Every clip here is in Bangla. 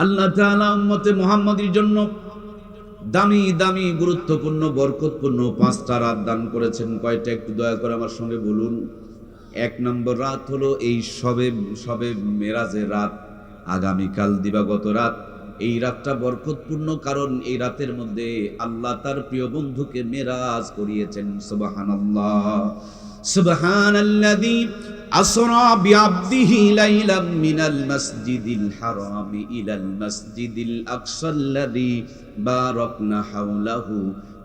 আল্লাহ তাআলা উম্মতে মুহাম্মাদীর জন্য দামি দামি গুরুত্বপূর্ণ বরকতপূর্ণ ৫টা রাত দান করেছেন। কয়টা একটু দয়া করে আমার সঙ্গে বলুন। ১ নম্বর রাত হলো এই সবে সবে মেরাজের রাত, আগামীকাল দিবাগত রাত। এই রাতটা বরকতপূর্ণ, কারণ এই রাতের মধ্যে আল্লাহ তার প্রিয় বন্ধুকে মেরাজ করিয়েছেন। সুবহানাল্লাহ, সুবহানাল্লাযী আসরা বিআবদিহি লাইলাম মিনাল মাসজিদিল হারামি ইলাল মাসজিদিল আকসাল্লাযী বারাকনা হাওলাহু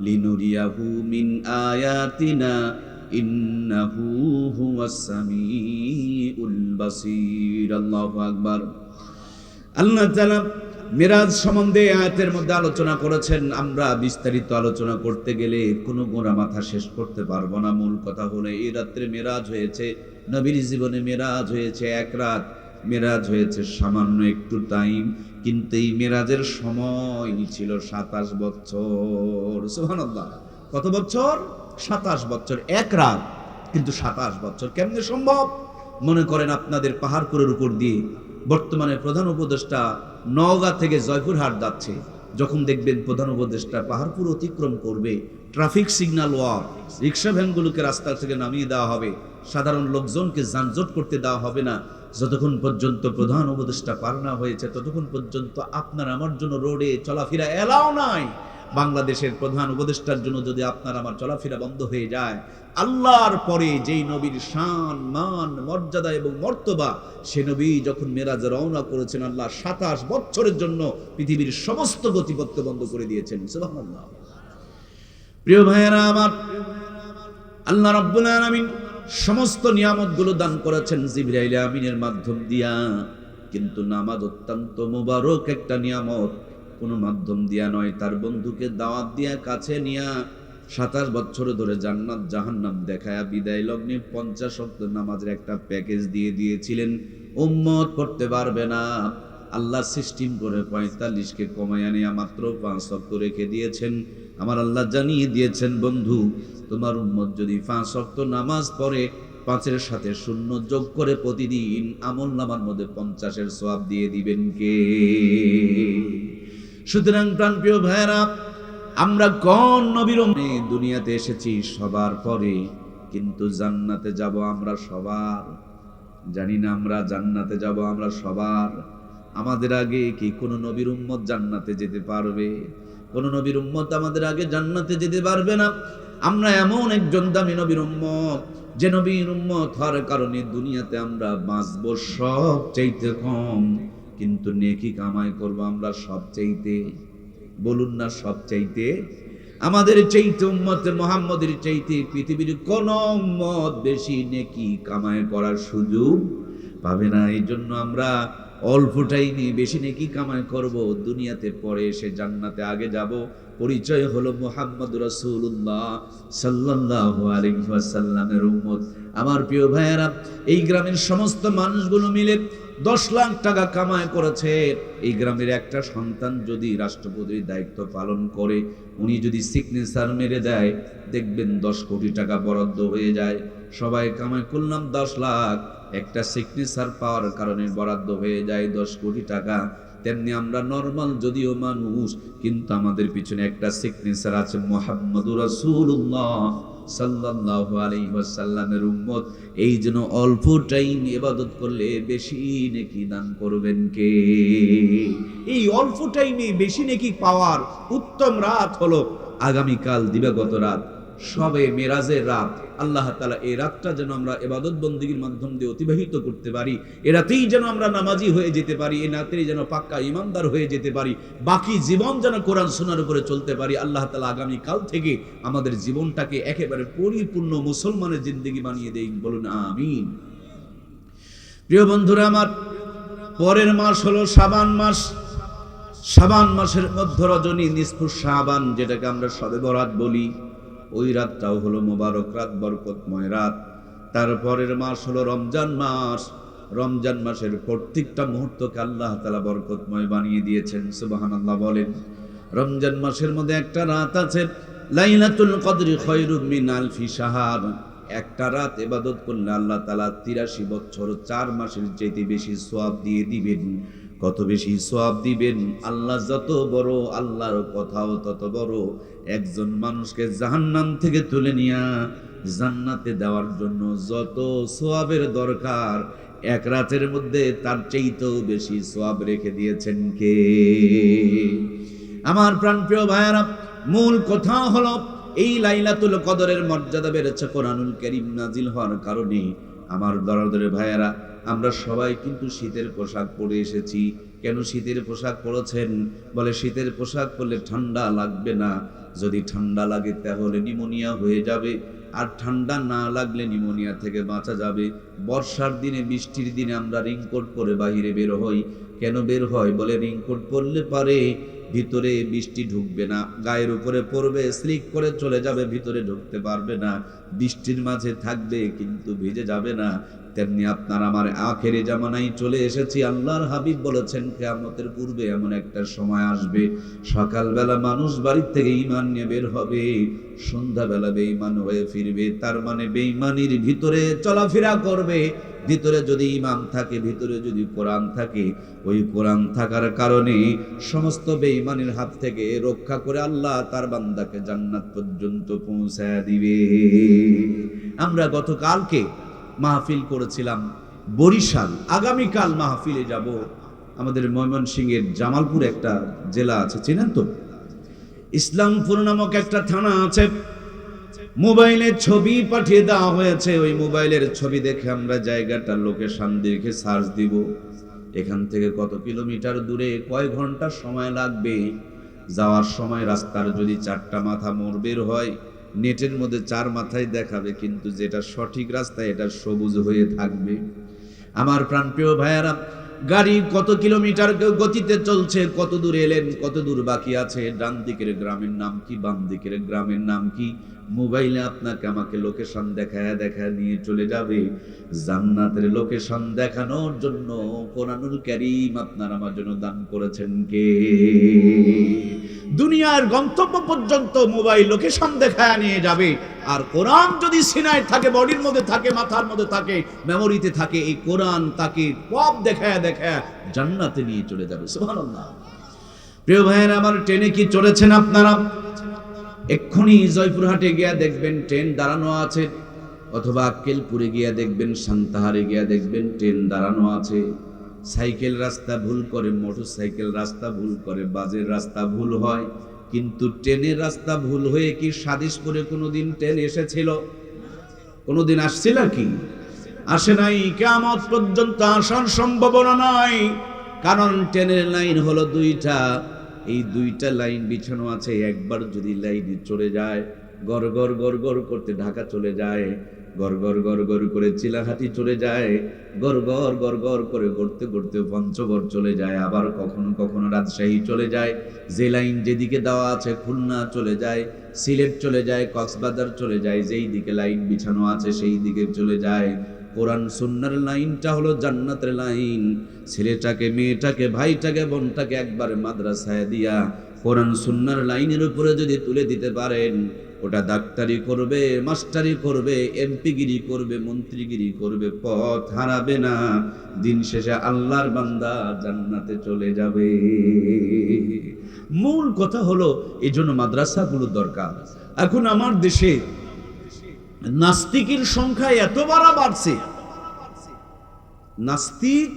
লিনুরিয়াহু মিন আয়াতিনা ইন্নাহু হুয়াস সামিউল বাসীর। আল্লাহু আকবার। আল্লাহ তাআলা মিরাজ সম্বন্ধে আয়াতের মধ্যে আলোচনা করেছেন। আমরা বিস্তারিত আলোচনা করতে গেলে কোনো গোড়া মাথা শেষ করতে পারবো না। মূল কথা হলো এই রাত্রে মেরাজ হয়েছে, নবীর জীবনে মেরাজ হয়েছে এক রাত, মেরাজ হয়েছে সামান্য একটু টাইম, কিন্তু এই মেরাজের সময় ছিল ২৭ বছর। সুবহানাল্লাহ, কত বছর? ২৭ বছর। এক রাত কিন্তু ২৭ বছর। কেমনে সম্ভব? মনে করেন আপনাদের পাহাড়পুরের উপর দিয়ে বর্তমানে প্রধান উপদেষ্টা নওগাঁ থেকে জয়পুরহাট যাচ্ছে, যখন দেখবেন প্রধান উপদেষ্টা পাহাড়পুর অতিক্রম করবে, ট্রাফিক সিগন্যাল ওয়ার, রিক্সা ভ্যানগুলোকে রাস্তা থেকে নামিয়ে দেওয়া হবে, সাধারণ লোকজনকে যানজট করতে দেওয়া হবে না। যতক্ষণ পর্যন্ত প্রধান উপদেষ্টা পার না হয়েছে ততক্ষণ পর্যন্ত আপনার আমার জন্য রোডে চলাফেরা এলাও নাই। বাংলাদেশের প্রধান উপদেষ্টার জন্য যদি আপনার আমার চলাফেরা বন্ধ হয়ে যায়, আল্লাহর পরে যেই নবীর শান মান মর্যাদা এবং মর্তবা, সে নবী যখন মেরাজে রওনা করেছেন, আল্লাহ ২৭ বছরের জন্য পৃথিবীর সমস্ত গতিপথ বন্ধ করে দিয়েছেন। সুবহানাল্লাহ। প্রিয় ভাইয়েরা আমার, আল্লাহ রাব্বুল আলামিন সমস্ত নিয়ামতগুলো দান করেছেন জিবরাইল আমিনের মাধ্যম দিয়া, কিন্তু নামাজ অত্যন্ত মুবারক একটা নিয়ামত। কোনো মাধ্যম দিয়া নয়, তার বন্ধুকে দাওয়াত দিয়া কাছে নিয়া ২৭ বছর ধরে জান্নাত জাহান্নাম দেখায়া বিদায় লগ্নে ৫০ ওয়াক্ত নামাজের একটা প্যাকেজ দিয়ে দিয়েছিলেন। উম্মত পড়তে পারবে না, আল্লাহ সিস্টেম করে ৪৫কে কমায় আনিয়া মাত্র ৫ ওয়াক্ত রেখে দিয়েছেন। আমার আল্লাহ জানিয়ে দিয়েছেন, বন্ধু তোমার উম্মত যদি ৫ ওয়াক্ত নামাজ পড়ে, ৫-এর সাথে ০ যোগ করে প্রতিদিন আমলনামার মধ্যে ৫০-এর সওয়াব দিয়ে দিবেন কে? সুতরাং প্রাণপ্রিয় ভাইয়েরা, আমরা কোন নবীর দুনিয়াতে এসেছি সবার পরে, কিন্তু জান্নাতে যাব আমরা সবার। জানি না আমরা জান্নাতে যাব আমরা সবার। আমাদের আগে কি কোনো নবীর উম্মত জান্নাতে যেতে পারবে? কোন নবীর উম্মত আমাদের আগে জান্নাতে যেতে পারবে না। আমরা এমন একজন দামি নবীর উম্মত, যে নবীর উম্মত হওয়ার কারণে দুনিয়াতে আমরা বাঁচব সব চাইতে কম, কিন্তু নেকি কামাই করব আমরা সব চাইতে। বলুন না, সব চাইতে। আমাদের চাইতে উম্মতে মুহাম্মদের চাইতে পৃথিবীর কোন উম্মত বেশি নেকি কামাই করার সুযোগ পাবে না। এই জন্য আমরা অল্প টাইমে বেশি নেকি কামাই করব, দুনিয়াতে পরে এসে জান্নাতে আগে যাব। পরিচয় হলো মুহাম্মদুর রাসূলুল্লাহ সাল্লাল্লাহু আলাইহি ওয়াসাল্লামের উম্মত। আমার প্রিয় ভাইয়েরা, এই গ্রামের সমস্ত মানুষগুলো মিলে ১০ লাখ টাকা কামাই করেছে। এই গ্রামের একটা সন্তান যদি রাষ্ট্রপতির দায়িত্ব পালন করে, উনি যদি সিগনেচার মেরে দেয়, দেখবেন ১০ কোটি টাকা বরাদ্দ হয়ে যায়। সবাই কামাই করলাম ১০ লাখ, একটা সিগনেচার পাওয়ার কারণে বরাদ্দ হয়ে যায় ১০ কোটি টাকা। তেমনি আমরা নরমাল যদিও মানুষ, কিন্তু আমাদের পিছনে একটা সিগনেচার আছে, মুহাম্মদুর রাসূলুল্লাহ সাল্লাল্লাহু আলাইহি ওয়াসাল্লামের উম্মত। এই জন্য অল্প টাইম ইবাদত করলে বেশি নেকি দান করবেন কে? এই অল্প টাইমে বেশি নেকি পাওয়ার উত্তম রাত হলো আগামীকাল দিবাগত রাত, সবে মেরাজের রাত। আল্লাহ তাআলা এই রাতটা যেন আমরা ইবাদত বন্দেগীর মাধ্যম দিয়ে অতিবাহিত করতে পারি। এ রাতেই যেন আমরা নামাজি হয়ে যেতে পারি, এই রাতেই যেন পাক্কা ইমানদার হয়ে যেতে পারি, বাকি জীবন যেন কোরআন সুন্নাহর উপরে চলতে পারি। আল্লাহ তাআলা আগামীকাল থেকে আমাদের জীবনটাকে একেবারে পরিপূর্ণ মুসলমানের জিন্দেগি বানিয়ে দেন। বলুন আমিন। প্রিয় বন্ধুরা আমার, পরের মাস হলো শাবান মাস। শাবান মাসের মধ্য রজনী, নিসফু শাবান, যেটাকে আমরা শবে বরাত বলি, ওই রাতটাও হলো মোবারক রাত, বরকতময় রাত। তারপরের মাস হলো রমজান মাস। রমজান মাসের প্রত্যেকটা মুহূর্তকে আল্লাহ তাআলা বরকতময় বানিয়ে দিয়েছেন। সুবহানাল্লাহ বলেন। রমজান মাসের মধ্যে একটা রাত আছে, লাইলাতুল কদরি খায়রুম মিন আলফি শাহর। একটা রাত ইবাদত করলে আল্লাহ তাআলা ৮৩ বছর ৪ মাসের চাইতে বেশি সওয়াব দিয়ে দিবেন। কত বেশি সওয়াব দিবেন। আল্লাহ যত বড়, আল্লাহর কথাও তত বড়। একজন মানুষকে জাহান্নাম থেকে তুলে নিয়া জান্নাতে দেওয়ার জন্য যত সওয়াবের দরকার, এক রাতের মধ্যে তার চাইতেও বেশি সওয়াব রেখে দিয়েছেন কে? আমার প্রাণপ্রিয় ভাইয়েরা, মূল কথা হলো এই লাইলাতুল কদরের মর্যাদা বেড়েছে কোরআনুল কারীম নাজিল হওয়ার কারণে। আমার দরদের ভাইয়েরা, আমরা সবাই কিন্তু শীতের পোশাক পরে এসেছি। কেন শীতের পোশাক পরেছেন? বলে শীতের পোশাক পরলে ঠান্ডা লাগবে না, যদি ঠান্ডা লাগে তাহলে নিউমোনিয়া হয়ে যাবে, আর ঠান্ডা না লাগলে নিউমোনিয়া থেকে বাঁচা যাবে। বর্ষার দিনে, বৃষ্টির দিনে আমরা রেইনকোট পরে বাহিরে বের হই। কেন বের হয়? বলে রেইনকোট পরলে পারে ভিতরে বৃষ্টি ঢুকবে না, গায়ের উপরে পড়বে, স্লিপ করে চলে যাবে, ভিতরে ঢুকতে পারবে না, বৃষ্টির মাঝে থাকবে কিন্তু ভিজে যাবে না। তেমনি আপনার আমার আখেরি জামানায় চলে এসেছি। আল্লাহর হাবিব বলেছেন কিয়ামতের পূর্বে এমন একটা সময় আসবে, সকালবেলা মানুষ বাড়ির থেকে ঈমান নিয়ে বের হবে, সন্ধ্যাবেলা বেঈমান হয়ে ফিরবে। তার মানে বেঈমানির ভিতরে চলাফেরা করবে। ভিতরে যদি ঈমান থাকে, ভিতরে যদি কোরআন থাকে, ওই কোরআন থাকার কারণে সমস্ত বেঈমানির হাত থেকে রক্ষা করে আল্লাহ তার বান্দাকে জান্নাত পর্যন্ত পৌঁছায় দিবে। আমরা গতকালকে মাহফিল করেছিলাম বরিশাল, আগামীকাল মাহফিলে যাব আমাদের ময়মনসিংহের জামালপুর একটা জেলা আছে, চেনেন তো? ইসলামপুর নামক একটা থানা আছে। মোবাইলে ছবি পাঠিয়ে দেওয়া হয়েছে, ওই মোবাইলের ছবি দেখে আমরা জায়গাটার লোকেশন দেখে সার্চ দিব। এখান থেকে কত কিলোমিটার দূরে, কয় ঘন্টা সময় লাগবে। যাওয়ার সময় রাস্তার যদি 4টা মাথা মোড় বের হয়, নেটের মধ্যে 4 মাথায় দেখাবে, কিন্তু যেটা সঠিক রাস্তা এটা সবুজ হয়ে থাকবে। আমার প্রাণপ্রিয় ভাইয়েরা, গাড়ি কত কিলোমিটার গতিতে চলছে, কত দূর এলেন, কত দূর বাকি আছে, ডান দিকের গ্রামের নাম কি, বাম দিকের গ্রামের নাম কি, মোবাইলে আপনাকে আমাকে লোকেশন দেখায় নিয়ে চলে যাবে। জান্নাতের লোকেশন দেখানোর জন্য কোরআনুল কারীম আপনার আমার জন্য দান করেছেন কে? দুনিয়ার গন্তব্য পর্যন্ত মোবাইল লোকেশন দেখায় নিয়ে যাবে। আর কোরআন যদি সিনায় থাকে, বডির মধ্যে থাকে, মাথার মধ্যে থাকে, মেমোরিতে থাকে, এই কোরআন তাকে পথ দেখায় জান্নাতে নিয়ে চলে যাবে। সুবহানাল্লাহ। প্রিয় ভাইয়েরা আমার, ট্রেনে কি চড়েছেন আপনারা? এক্ষুনি জয়পুরহাটে গিয়া দেখবেন ট্রেন দাঁড়ানো আছে, অথবা আক্কেলপুরে গিয়া দেখবেন, সান্তাহারে গিয়া দেখবেন ট্রেন দাঁড়ানো আছে। সাইকেল রাস্তা ভুল করে, মোটর সাইকেল রাস্তা ভুল করে, বাসের রাস্তা ভুল হয়, কিন্তু ট্রেনের রাস্তা ভুল হয়ে কি সাদিসপুরে কোনোদিন ট্রেন এসেছিল? কোনোদিন আসছিল কি? আসে নাই। কিয়ামত পর্যন্ত আসার সম্ভাবনা নাই, কারণ ট্রেনের লাইন হলো 2টা। এই 2টা লাইন বিছানো আছে। একবার যদি লাইনে চড়ে যায়, গড় গড় গড় গড় করতে ঢাকা চলে যায়, গড় গড় গড় গড় করে চিলাহাটি চলে যায়, গড় গড় গড় গড় করে গড়তে গড়তে পঞ্চগড় চলে যায়, আবার কখনো কখনো রাজশাহী চলে যায়। যে লাইন যেদিকে দেওয়া আছে, খুলনা চলে যায়, সিলেট চলে যায়, কক্সবাজার চলে যায়, যেই দিকে লাইন বিছানো আছে সেই দিকে চলে যায়। কোরআন সুন্নাহর লাইনটা হলো জান্নাতের লাইন। ছেলেটাকে, মেয়েটাকে, ভাইটাকে, বোনটাকে একবারে মাদ্রাসায় দিয়া কোরআন সুন্নাহর লাইনের উপরে যদি তুলে দিতে পারেন, ওটা ডাক্তারি করবে, মাস্টারি করবে, এমপিগিরি করবে, মন্ত্রীগিরি করবে, পথ হারাবে না। দিন শেষে আল্লাহর বান্দা জান্নাতে চলে যাবে। মূল কথা হলো এই জন্য মাদ্রাসাগুলো দরকার। এখন আমার দেশে নাস্তিকের সংখ্যা এত বাড়ছে, নাস্তিক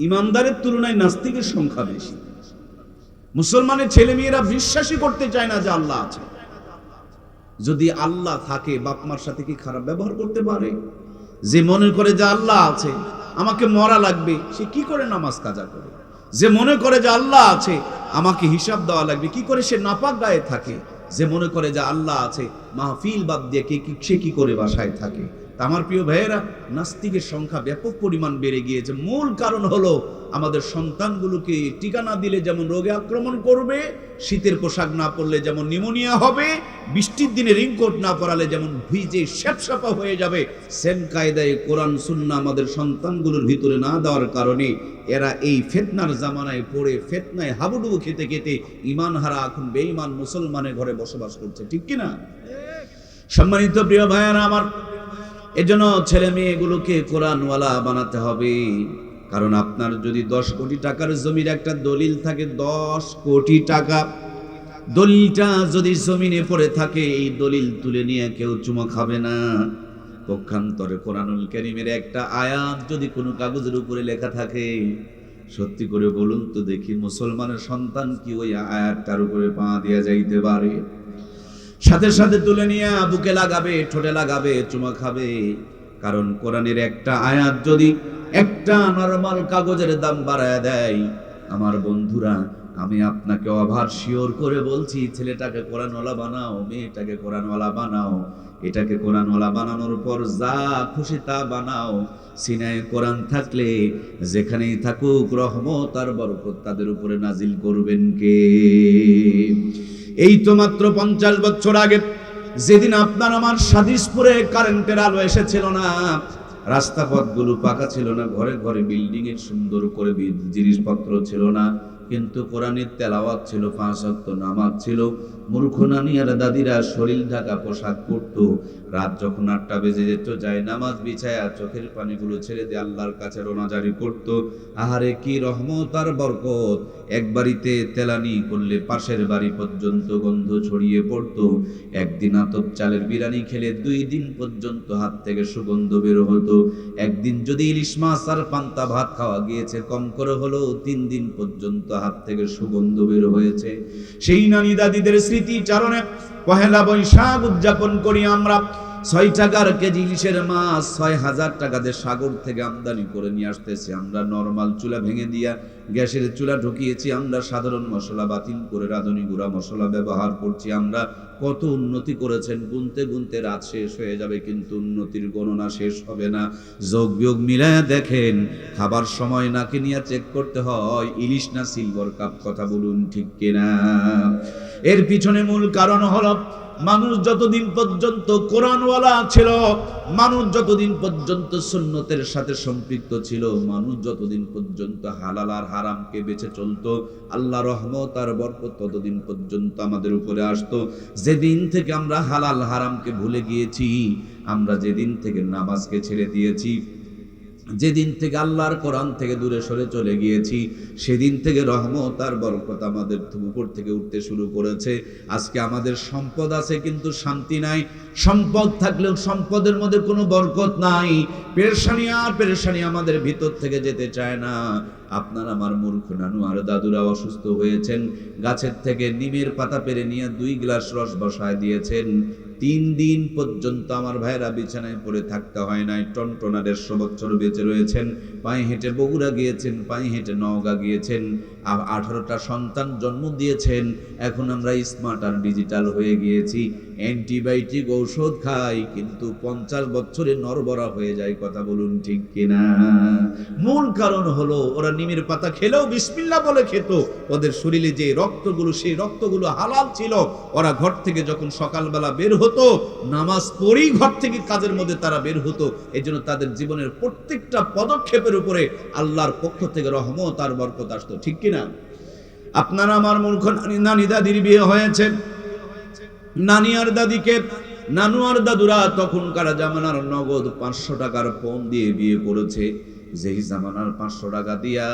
ইমানদারের তুলনায় নাস্তিকের সংখ্যা বেশি। মুসলমানের ছেলে মেয়েরা বিশ্বাসই করতে চায় না যে আল্লাহ আছে। যদি আল্লাহ থাকে, বাপ মার সাথে কি খারাপ ব্যবহার করতে পারে? যে মনে করে যে আল্লাহ আছে, আমাকে মরা লাগবে, সে কি করে নামাজ কাজা করে? যে মনে করে যে আল্লাহ আছে, আমাকে হিসাব দেওয়া লাগবে, কি করে সে নাপাক গায়ে থাকে? যে মনে করে যে আল্লাহ আছে, মাহফিল বাদ দিয়ে সে কি করে বাসায় থাকে? আমার প্রিয় ভাইয়েরা, নাস্তিকের সংখ্যা ব্যাপক পরিমাণ বেড়ে গিয়েছে। মূল কারণ হলো আমাদের সন্তানগুলোকে টিকা না দিলে যেমন রোগে আক্রমণ করবে, শীতের পোশাক না পরলে যেমন নিউমোনিয়া হবে, বৃষ্টির দিনে রেইনকোট না পরালে যেমন ভিজে স্যাপসাপা হয়ে যাবে, সেম কায়দায় কোরআন সুন্নাহ আমাদের সন্তানগুলোর ভিতরে না দেওয়ার কারণে এরা এই ফিতনার জামানায় পড়ে, ফিতনায় হাবুডুবু খেতে খেতে ঈমান হারা এখন বেঈমান মুসলমানের ঘরে বসবাস করছে। ঠিক কিনা? সম্মানিত প্রিয় ভাইয়েরা আমার, এজন্য ছেলে মেয়েগুলোকে কোরআনওয়ালা বানাতে হবে। কারণ আপনার যদি 10 কোটি টাকার জমির একটা দলিল থাকে, 10 কোটি টাকা, দলিলটা যদি জমিনে পড়ে থাকে, এই দলিল তুলে নিয়ে কেউ চুমা খাবে না। পক্ষান্তরে কোরআনুল কারীমের একটা আয়াত যদি কোনো কাগজের উপরে লেখা থাকে, সত্যি করে বলুন তো দেখি, মুসলমানের সন্তান কি ওই আয়াতটার উপরে পা দিয়া যাইতে পারে? সাথে সাথে তুলে নিয়ে বুকে লাগাবে, ঠোঁটে লাগাবে, চুমা খাবে। কারণ কোরআনের একটা আয়াত যদি একটা নরমাল কাগজের দাম বাড়ায় দেয়, আমার বন্ধুরা, আমি আপনাকে ওভার শিওর করে বলছি, ছেলেটাকে কোরআনওয়ালা বানাও, মেয়েটাকে কোরআনওয়ালা বানাও, এটাকে কোরআনওয়ালা বানানোর পর যা খুশি তা বানাও, সিনায় কোরআন থাকলে যেখানেই থাকুক রহমত আর বরকত তাদের উপরে নাজিল করবেন কে? এই তো মাত্র 50 বছর আগে, যেদিন আপনার আমার সাদিসপুরে কারেন্টের আলো এসেছিল না, রাস্তা পথগুলো পাকা ছিল না, ঘরে ঘরে বিল্ডিং এর সুন্দর করে জিনিসপত্র ছিল না, কিন্তু কোরআনের তেলাওয়াত ছিল, 5 ওয়াক্ত নামাজ ছিল। মূর্খ নানি আর দাদিরা শরীর ঢাকা পোশাক পরতো, রাত যখন 8টা বেজে যেত, যায় নামাজ বিছায়া চোখের পানিগুলো ছেড়ে দিয়ে আল্লাহর কাছে রোনাজারি করতো। আহারে কি রহমত আর বরকত! এক বাড়িতে তেলানি করলে পাশের বাড়ি পর্যন্ত গন্ধ ছড়িয়ে পড়তো। একদিন আতপ চালের বিরিয়ানি খেলে 2 দিন পর্যন্ত হাত থেকে সুগন্ধ বের হতো। একদিন যদি ইলিশ মাছ আর পান্তা ভাত খাওয়া গিয়েছে, কম করে হলো 3 দিন পর্যন্ত হাত থেকে সুগন্ধ বের হয়েছে। সেই নানি দাদিদের স্মৃতি চারণে পহেলা বৈশাখ উদযাপন করি আমরা। 6 টাকার কেজি ইলিশের মাছ 6000 টাকা দিয়ে সাগর থেকে আমদানি করে নিয়ে আসতেছি আমরা। নরমাল চুলা ভেঙে দিয়া গ্যাসের চুলা ঢুকিয়েছি আমরা। সাধারণ মশলা বাতিল করে রাঁধুনি গুঁড়া মশলা ব্যবহার করছি আমরা। কত উন্নতি করেছেন, গুনতে গুনতে রাত শেষ হয়ে যাবে, কিন্তু উন্নতির গণনা শেষ হবে না। যোগ বিয়োগ মিলায়া দেখেন, খাবার সময় নাকি নিয়ে চেক করতে হয় ইলিশ না সিলভার কাপ। কথা বলুন ঠিক কিনা? এর পিছনে মূল কারণ হলো, মানুষ যতদিন পর্যন্ত কোরআনওয়ালা ছিল, মানুষ যতদিন পর্যন্ত সুন্নতের সাথে সম্পৃক্ত ছিল, মানুষ যতদিন পর্যন্ত হালাল আর হারামকে বেঁচে চলতো, আল্লাহ রহমত আর বরকত ততদিন পর্যন্ত আমাদের উপরে আসতো। যেদিন থেকে আমরা হালাল হারামকে ভুলে গিয়েছি, আমরা যেদিন থেকে নামাজকে ছেড়ে দিয়েছি, যেদিন থেকে আল্লাহর কোরআন থেকে দূরে সরে চলে গিয়েছি, সেদিন থেকে রহমত আর বরকত আমাদের উপর থেকে উঠতে শুরু করেছে। আজকে আমাদের সম্পদ আছে কিন্তু শান্তি নাই। সম্পদ থাকলেও সম্পদের মধ্যে কোনো বরকত নাই। পেরেশানি আর পেরেশানি আমাদের ভিতর থেকে যেতে চায় না। আপনার আমার মূর্খ নানু আর দাদুরা অসুস্থ হয়েছেন, গাছের থেকে নিমের পাতা পেরে নিয়ে 2 গ্লাস রস বসায় দিয়েছেন। 3 দিন পর্যন্ত আমার ভাইরা বিছানায় পড়ে থাকতে হয় নাই। টনটনা 150 বছর বেঁচে রয়েছেন। পায়ে হেঁটে বগুড়া গিয়েছেন, পায়ে হেঁটে নওগাঁ গিয়েছেন, 18টা সন্তান জন্ম দিয়েছেন। এখন আমরা স্মার্ট আর ডিজিটাল হয়ে গিয়েছি, অ্যান্টিবায়োটিক ঔষধ খাই, কিন্তু 50 বছরে নরবরা হয়ে যায়। কথা বলুন ঠিক কিনা? মূল কারণ হলো, ওরা নিমের পাতা খেলেও বিসমিল্লাহ বলে খেত। ওদের শরীরে যে রক্তগুলো, সেই রক্তগুলো হালাল ছিল। ওরা ঘর থেকে যখন সকালবেলা বের হতো, নামাজ পড়েই ঘর থেকে কাজের মধ্যে তারা বের হতো। এই জন্য তাদের জীবনের প্রত্যেকটা পদক্ষেপের উপরে আল্লাহর পক্ষ থেকে রহমত আর বরকত আসতো। ঠিক কিনা? আপনারা আমার মূর্খ নানি দাদির বিয়ে হয়েছে, নানি আর দাদিকে নানু আর দাদুরা তখনকার জামানার নগদ 500 টাকার পণ দিয়ে বিয়ে করেছে। যেই জামানার 500 টাকা দিয়া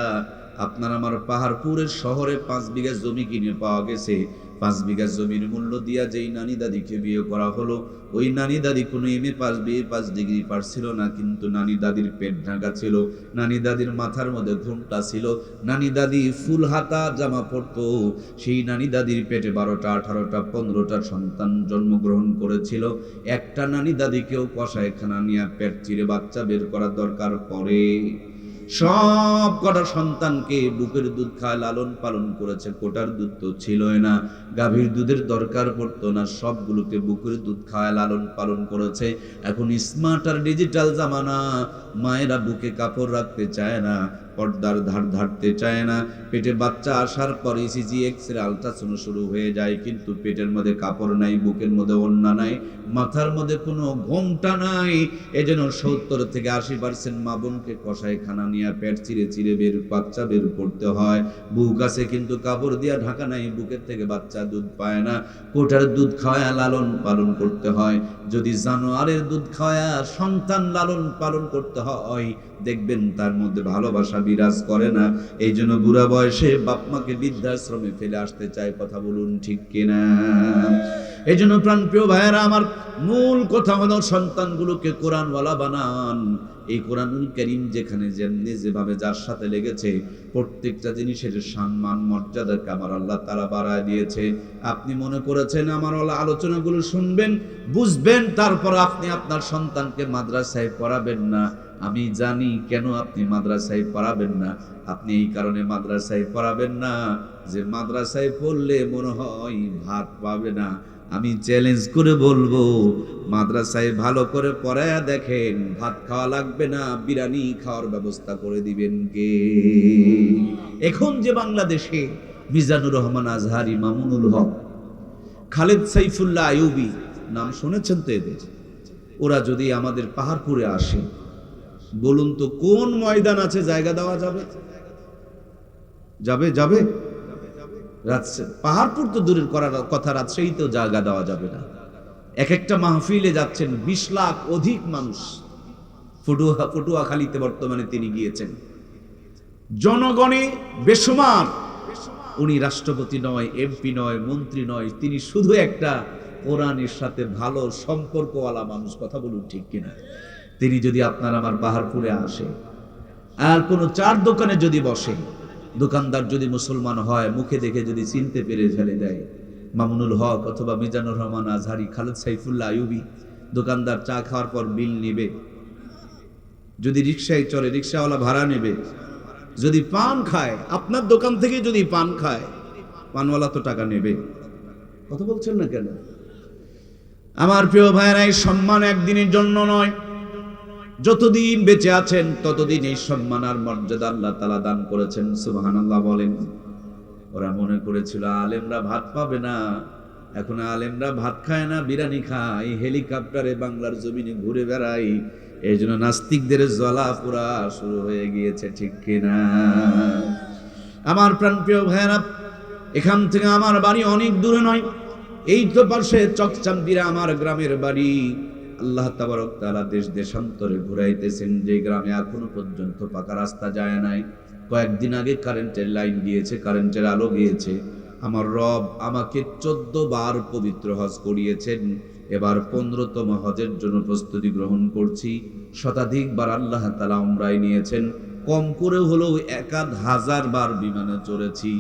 আপনার আমার পাহাড়পুরের শহরে 5 বিঘা জমি কিনে পাওয়া গেছে। 5 বিঘা জমির মূল্য দিয়া যেই নানি দাদিকে বিয়ে করা হলো, ওই নানি দাদি কোনো MA pass, BA pass, degree pass ছিল না, কিন্তু নানি দাদির পেট ঢাকা ছিল, নানি দাদির মাথার মধ্যে ঘোমটা ছিল, নানি দাদি ফুল হাতা জামা পরতো। সেই নানি দাদির পেটে 12টা, 18টা, 15টা সন্তান জন্মগ্রহণ করেছিল। একটা নানি দাদিকেও কষায়খানা নিয়ে পেট চিরে বাচ্চা বের করার দরকার পড়ে। সব কটা সন্তানকে বুকের দুধ খায় লালন পালন করেছে। কোটার দুধ তো ছিলই না, গাভীর দুধের দরকার পড়তো না, সবগুলোকে বুকের দুধ খায় লালন পালন করেছে। এখন স্মার্ট আর ডিজিটাল জামানা, মায়েরা বুকে কাপড় রাখতে চায় না, পর্দার ধার ধারতে চায় না। পেটে বাচ্চা আসার পর ইসিজি, এক্সরে, আলট্রাসাউন্ড শুরু হয়ে যায়, কিন্তু পেটের মধ্যে কাপড় নাই, বুকের মধ্যে ওড়না নাই, মাথার মধ্যে কোনো ঘোমটা নাই। এজন্য 70 থেকে 80% মা বোনকে কষায়খানা নিয়ে পেট চিরে চিরে বাচ্চা বের করতে হয়। বুক আছে কিন্তু কাপড় দিয়া ঢাকা নাই, বুকের থেকে বাচ্চা দুধ পায় না। কোটার দুধ খাওয়া লালন পালন করতে হয়। যদি জানোয়ারের দুধ খাওয়া সন্তান লালন পালন করতে হয়, দেখবেন তার মধ্যে ভালোবাসা বিরাজ করে না। এই জন্য বুড়া বয়সে বাপ মাকে বৃদ্ধাশ্রমে ফেলে আসতে চায়। কথা বলুন ঠিক কিনা? এই জন্য প্রাণপ্রিয় ভাইয়েরা আমার, মূল কথা হলো সন্তানগুলোকে কোরআনওয়ালা বানান। এই কোরআনুল কারীম যেখানে যেমনি যেভাবে যার সাথে লেগেছে, প্রত্যেকটা জিনিসের সম্মান মর্যাদাকে আমার আল্লাহ তাআলা বাড়ায় দিয়েছে। আপনি মনে করেছেন আমার আলোচনাগুলো শুনবেন, বুঝবেন, তারপর আপনি আপনার সন্তানকে মাদ্রাসায় পড়াবেন না। আমি জানি কেন আপনি মাদ্রাসায় পড়াবেন না। আপনি এই কারণে মাদ্রাসায় পড়াবেন না যে মাদ্রাসায় পড়লে মনে হয় ভাত পাবে না। আমি চ্যালেঞ্জ করে বলবো, মাদ্রাসায় ভালো করে পড়ায়া দেখেন, ভাত খাওয়া লাগবে না, বিরিয়ানি খাওয়ার ব্যবস্থা করে দিবেন কে? এখন যে বাংলাদেশে মিজানুর রহমান আজহারি, মামুনুল হক, খালেদ সাইফুল্লাহ আইয়ুবী, নাম শুনেছেন তো এদের? ওরা যদি আমাদের পাহাড়পুরে আসে, বলুন তো কোন ময়দান আছে জায়গা দেওয়া যাবে? যাবে যাবে? পাহাড়পুর তো দূরের করার কথা, রাজশাহীতেও জায়গা দেওয়া যাবে না। এক একটা মাহফিলে যাচ্ছেন 20 লাখ অধিক মানুষ। পটুয়াখালীতে বর্তমানে তিনি গিয়েছেন, জনগণে বেসুমার। উনি রাষ্ট্রপতি নয়, এমপি নয়, মন্ত্রী নয়, তিনি শুধু একটা কোরআনের সাথে ভালো সম্পর্কওয়ালা মানুষ। কথা বলুন ঠিক কিনা? তিনি যদি আপনার আমার পাহাড়পুরে আসে আর কোনো চার দোকানে যদি বসে, দোকানদার যদি মুসলমান হয়, মুখে দেখে যদি চিনতে পেরে ফেলে দেয় মামুনুল হক অথবা মিজানুর রহমান আজহারি, খালেদ সাইফুল্লাহ আইয়ুবী, দোকানদার চা খাওয়ার পর বিল নেবে। যদি রিক্সায় চলে, রিক্সাওয়ালা ভাড়া নেবে। যদি পান খায়, আপনার দোকান থেকে যদি পান খায়, পানওয়ালা তো টাকা নেবে। কথা বলছেন না কেন? আমার প্রিয় ভাইয়েরা, এই সম্মান একদিনের জন্য নয়, যতদিন বেঁচে আছেন ততদিন এই সম্মান আর মর্যাদা আল্লাহ তাআলা দান করেছেন। সুবহানাল্লাহ বলেন। ওরা মনে করেছিল আলেমরা ভাত পাবে না, এখন আলেমরা ভাত খায় না, বিরিয়ানি খায়, হেলিকপ্টারে বাংলার জমিনে ঘুরে বেড়ায়। এই জন্য নাস্তিকদের জ্বালা পোড়া শুরু হয়ে গিয়েছে, ঠিক কিনা? আমার প্রাণপ্রিয় ভাইয়েরা, এখান থেকে আমার বাড়ি অনেক দূরে নয়, এই তো পাশে চকচান্দিরা আমার গ্রামের বাড়ি। আল্লাহ তাবারক তাআলা দেশ দেশান্তরে ঘুরাইতেছেন, যে গ্রামে এখনো পর্যন্ত পাকা রাস্তা যায় নাই। কয়েকদিন আগে কারেন্টের লাইন গিয়েছে, কারেন্টের আলো গিয়েছে। আমার রব আমাকে 14 বার পবিত্র হজ করিয়েছেন। এবার 15তম হজের জন্য প্রস্তুতি গ্রহণ করছি। শতাধিকবার আল্লাহ তাআলা উমরায় নিয়েছেন। কম করে হলেও 1000 বার বিমানে চড়েছি।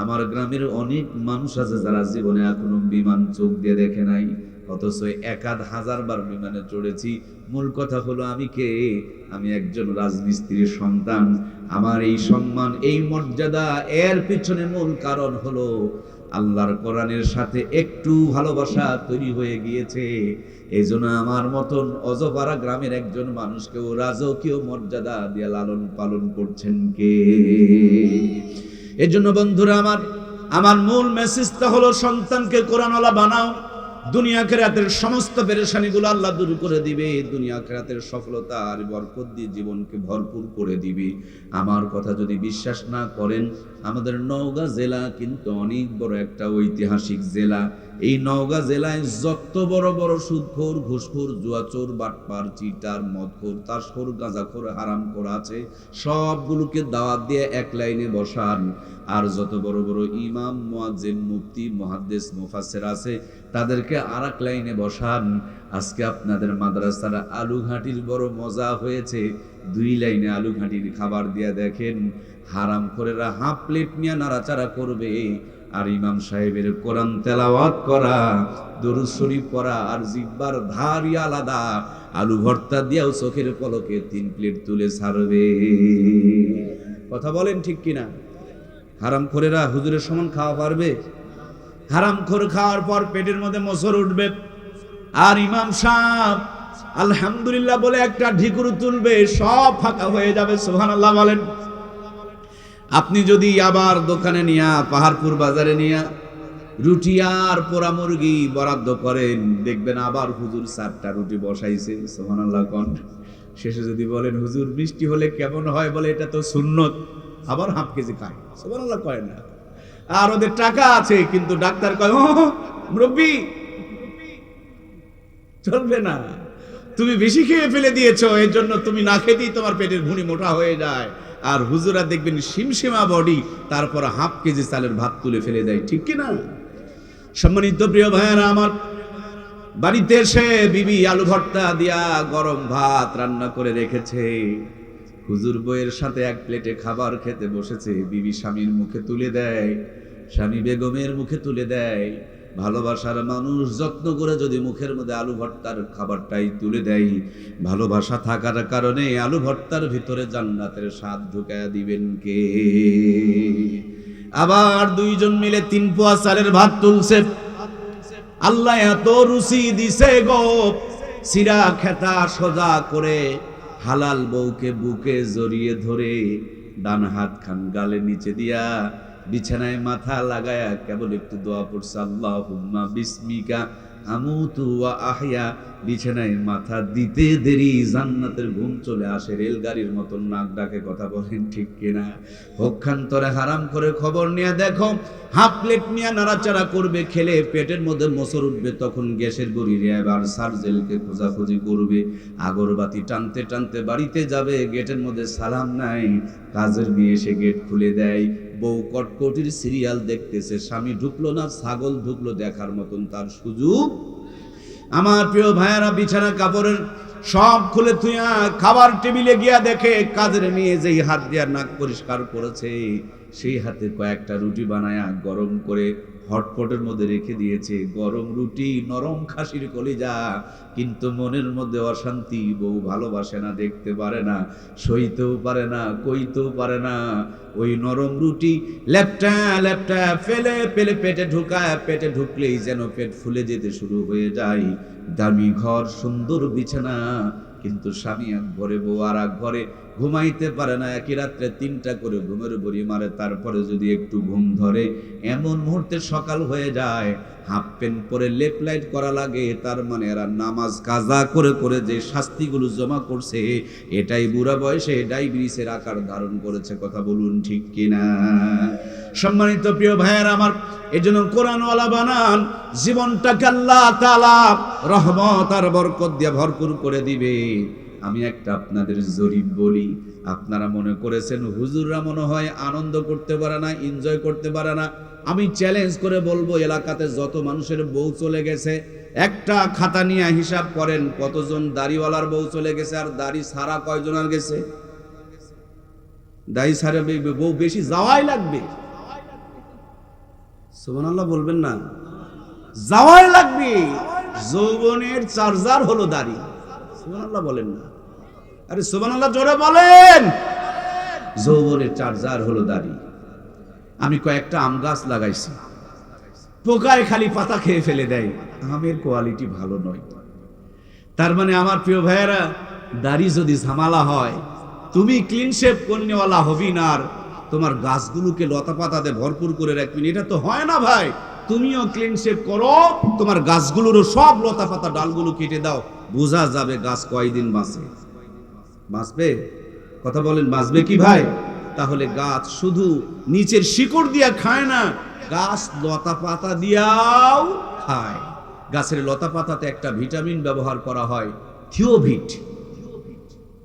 আমার গ্রামের অনেক মানুষ আছে যারা জীবনে এখনো বিমান চোখ দিয়ে দেখে নাই, অথচ 1000 বার বিমানে চড়েছি। মূল কথা হলো আমি কে? আমি একজন রাজমিস্ত্রির সন্তান। আমার এই সম্মান, এই মর্যাদা, এর পিছনে মূল কারণ হলো আল্লাহর কোরআনের সাথে একটু ভালোবাসা তৈরি হয়ে গিয়েছে। এই জন্য আমার মতন অজপাড়া গ্রামের একজন মানুষকেও রাজকীয় মর্যাদা দিয়ে লালন পালন করছেন কে? এর জন্য বন্ধুরা আমার মূল মেসেজটা হলো, সন্তানকে কোরআনওয়ালা বানাও। দুনিয়া আখিরাতের সমস্ত পেরেশানিগুলো আল্লাহ দূর করে দিবে। দুনিয়া আখিরাতের সফলতা আর বরকত দিয়ে জীবনকে ভরপুর করে দিবে। আমার কথা যদি বিশ্বাস না করেন, আমাদের নওগাঁ জেলা কিন্তু অনেক বড় একটা ঐতিহাসিক জেলা। এই নওগাঁ জেলায় যত বড় বড় সুদখোর, ঘুষখোর, জুয়াচোর, বাটপার, চিটার, মদখোর, তাসখোর, গাঁজাখোর, হারামখোর আছে, সবগুলোকে দাওয়াত দিয়ে এক লাইনে বসান। আর যত বড় বড় ইমাম, মুয়াজ্জিন, মুফতি, মুহাদ্দিস, মুফাসসির আছে, তাদেরকে আরেক লাইনে বসান। আজকে আপনাদের মাদ্রাসার আলু ঘাটির বড় মজা হয়েছে। 2 লাইনে আলু ঘাটির খাবার দিয়ে দেখেন, হারামখোরেরা হাফ প্লেট নিয়ে নাড়াচাড়া করবে, আর ইমাম সাহেবের কোরআন তেলাওয়াত করা, দরুদ শরীফ পড়া, আর জিহ্বার ধারই আলাদা। আলু ভর্তা দিয়েও চোখের পলকে 3 প্লেট তুলে ছাড়বে। কথা বলেন ঠিক কিনা? হারামখোরেরা হুজুরের সমান খাওয়া পারবে? হারামখোর খাওয়ার পর পেটের মধ্যে মোচড় উঠবে, আর ইমাম সাহেব আলহামদুলিল্লাহ বলে একটা ঢিকুর তুলবে, সব ফাঁকা হয়ে যাবে। সুবহানাল্লাহ বলেন। আপনি যদি আবার দোকানে নিয়া, পাহাড়পুর বাজারে নিয়া রুটি আর পোড়া মুরগি বরাদ্দ করেন, দেখবেন আবার হুজুর 4টা রুটি বসাইছে। সুবহানাল্লাহ কোন। শেষে যদি বলেন হুজুর মিষ্টি হলে কেমন হয়, বলে এটা তো সুন্নত, আবার হাফ কেজি খায়। সুবহানাল্লাহ কয় না। আর ওদের টাকা আছে, কিন্তু ডাক্তার কয় মুরব্বি চলবে না, তুমি বেশি খেয়ে ফেলে দিয়েছো, এর জন্য তুমি না খেতেই তোমার পেটের ভুঁড়ি মোটা হয়ে যায়। আর হুজুরা দেখবেন সিমসিমা বডি, তারপর হাফ কেজি চালের ভাত তুলে ফেলে দেয়, ঠিক কিনা? সম্মানিত প্রিয় ভাইয়েরা আমার, বাড়িতে এসে বিবি আলু ভর্তা দিয়া গরম ভাত রান্না করে রেখেছে। হুজুর বইয়ের সাথে এক প্লেটে খাবার খেতে বসেছে। বিবি স্বামীর মুখে তুলে দেয়, স্বামী বেগমের মুখে তুলে দেয়। ভালোবাসার মানুষ যত্ন করে যদি মুখের মধ্যে আলু ভর্তার খাবারটাই তুলে দেয়, ভালোবাসা থাকার কারণে আলু ভর্তার ভিতরে জান্নাতের স্বাদ ঢুকায়া দিবেন কে? আবার দুইজন মিলে 3 পোয়া চালের ভাত তুলছে। আল্লাহ এত রুচি দিছে গো, সিরা খেতা সোজা করে হালাল বউকে বুকে জড়িয়ে ধরে ডান হাত খান গালের নিচে দিয়া বিছানায় মাথা লাগায়া কেবল একটু দোয়া পড়ছে, আল্লাহুম্মা বিসমিকা আমুতু ওয়া আহয়া। বিছানায় মাথা দিতে দেরি জান্নাতের ঘুম চলে আসে, রেলগাড়ির মতন নাক ডাকে। কথা বলেন ঠিক কিনা? পক্ষান্তরে হারাম করে খবর নিয়ে দেখো, হাফ প্লেট নিয়ে নাড়াচাড়া করবে, খেলে পেটের মধ্যে মোচড় উঠবে, তখন গ্যাসের গড়ি এবার সার্জেলকে খোঁজাখুঁজি করবে। আগরবাতি টানতে টানতে বাড়িতে যাবে, গেটের মধ্যে সালাম নাই, কাজের মেয়ে এসে গেট খুলে দেয়। বউ কটকটির সিরিয়াল দেখতেছে, স্বামী ঢুকলো না, ছাগল ঢুকলো, দেখার মতন তার সুযোগ। আমার প্রিয় ভাইয়েরা, বিছানা কাপড়ের সব খুলে থুইয়া খাবার টেবিলে গিয়া দেখে কাজের মেয়ে যেই হাত দিয়া নাক পরিষ্কার করেছে, সেই হাতে কয়েকটা রুটি বানায়া গরম করে হটপটের মধ্যে রেখে দিয়েছে। গরম রুটি, নরম খাসির কলিজা, কিন্তু মনের মধ্যে অশান্তি। বউ ভালোবাসে না, দেখতে পারে না, সইতেও পারে না, কইতেও পারে না। ওই নরম রুটি লেপটা লেপটা ফেলে ফেলে পেটে ঢুকায়, পেটে ঢুকলেই যেন পেট ফুলে যেতে শুরু হয়ে যায়। দামি ঘর, সুন্দর বিছানা, কিন্তু স্বামী এক ঘরে, বউ আর এক ঘরে, ঘুমাইতে পারে না। একই রাত্রে 3টা করে ঘুমের বড়ি মারে, তারপরে যদি একটু ঘুম ধরে, এমন মুহূর্তে সকাল হয়ে যায়, হাফ প্যান্ট পরে লেপ লাইট করা লাগে। তার মানে এরা নামাজ কাজা করে করে যে শাস্তিগুলো জমা করছে, এটাই বুড়া বয়সে ডায়াবেটিসের আকার ধারণ করেছে। কথা বলুন ঠিক কিনা? সম্মানিত প্রিয় ভাইয়েরা আমার, এজন্য কোরআনওয়ালা বানান, জীবনটাকে আল্লাহ তাআলা রহমত আর বরকত দিয়ে ভরপুর করে দিবে। আমি একটা আপনাদের জরিপ বলি, আপনারা মনে করেছেন হুজুররা মনে হয় আনন্দ করতে পারে না, এনজয় করতে পারে না। আমি চ্যালেঞ্জ করে বলবো, এলাকাতে যত মানুষের বউ চলে গেছে, একটা খাতা নিয়ে হিসাব করেন কতজন দাড়িওয়ালার বউ চলে গেছে, আর দাড়ি ছাড়া কয়জনের গেছে? দাড়ি ছাড়া বউ বেশি যাওয়াই লাগবে। সুবহানাল্লাহ বলবেন না? যাওয়াই লাগবে। যৌবনের চার্জার হলো দাড়ি। সুবহানাল্লাহ বলেন না? আরে সুবহানাল্লাহ জোরে বলেন। যৌবনের চার্জার হলো দাড়ি। আমি কয়েকটা আম গাছ লাগাইছি, পোকায় খালি পাতা খেয়ে ফেলে দেয়, আমের কোয়ালিটি ভালো নয়। তার মানে আমার প্রিয় ভাইয়েরা, দাড়ি যদি ঝামেলা হয়, তুমি ক্লিন শেভ করনেওয়ালা হবি না, আর তোমার গাছগুলোকে লতা পাতাতে ভরপুর করে রাখবি, এটা তো হয় না ভাই। তুমিও ক্লিন শেভ করো, তোমার গাছগুলোরও সব লতা পাতা ডালগুলো কেটে দাও, বোঝা যাবে গাছ কয়দিন বাঁচে। বাঁচবে? কথা বলেন, বাঁচবে কি ভাই? তাহলে গাছ শুধু নিচের শিকড় দিয়া খায় না, গাছ লতা পাতা দিয়াও খায়। গাছের লতা পাতাতে একটা ভিটামিন ব্যবহার করা হয়, থিওভিট।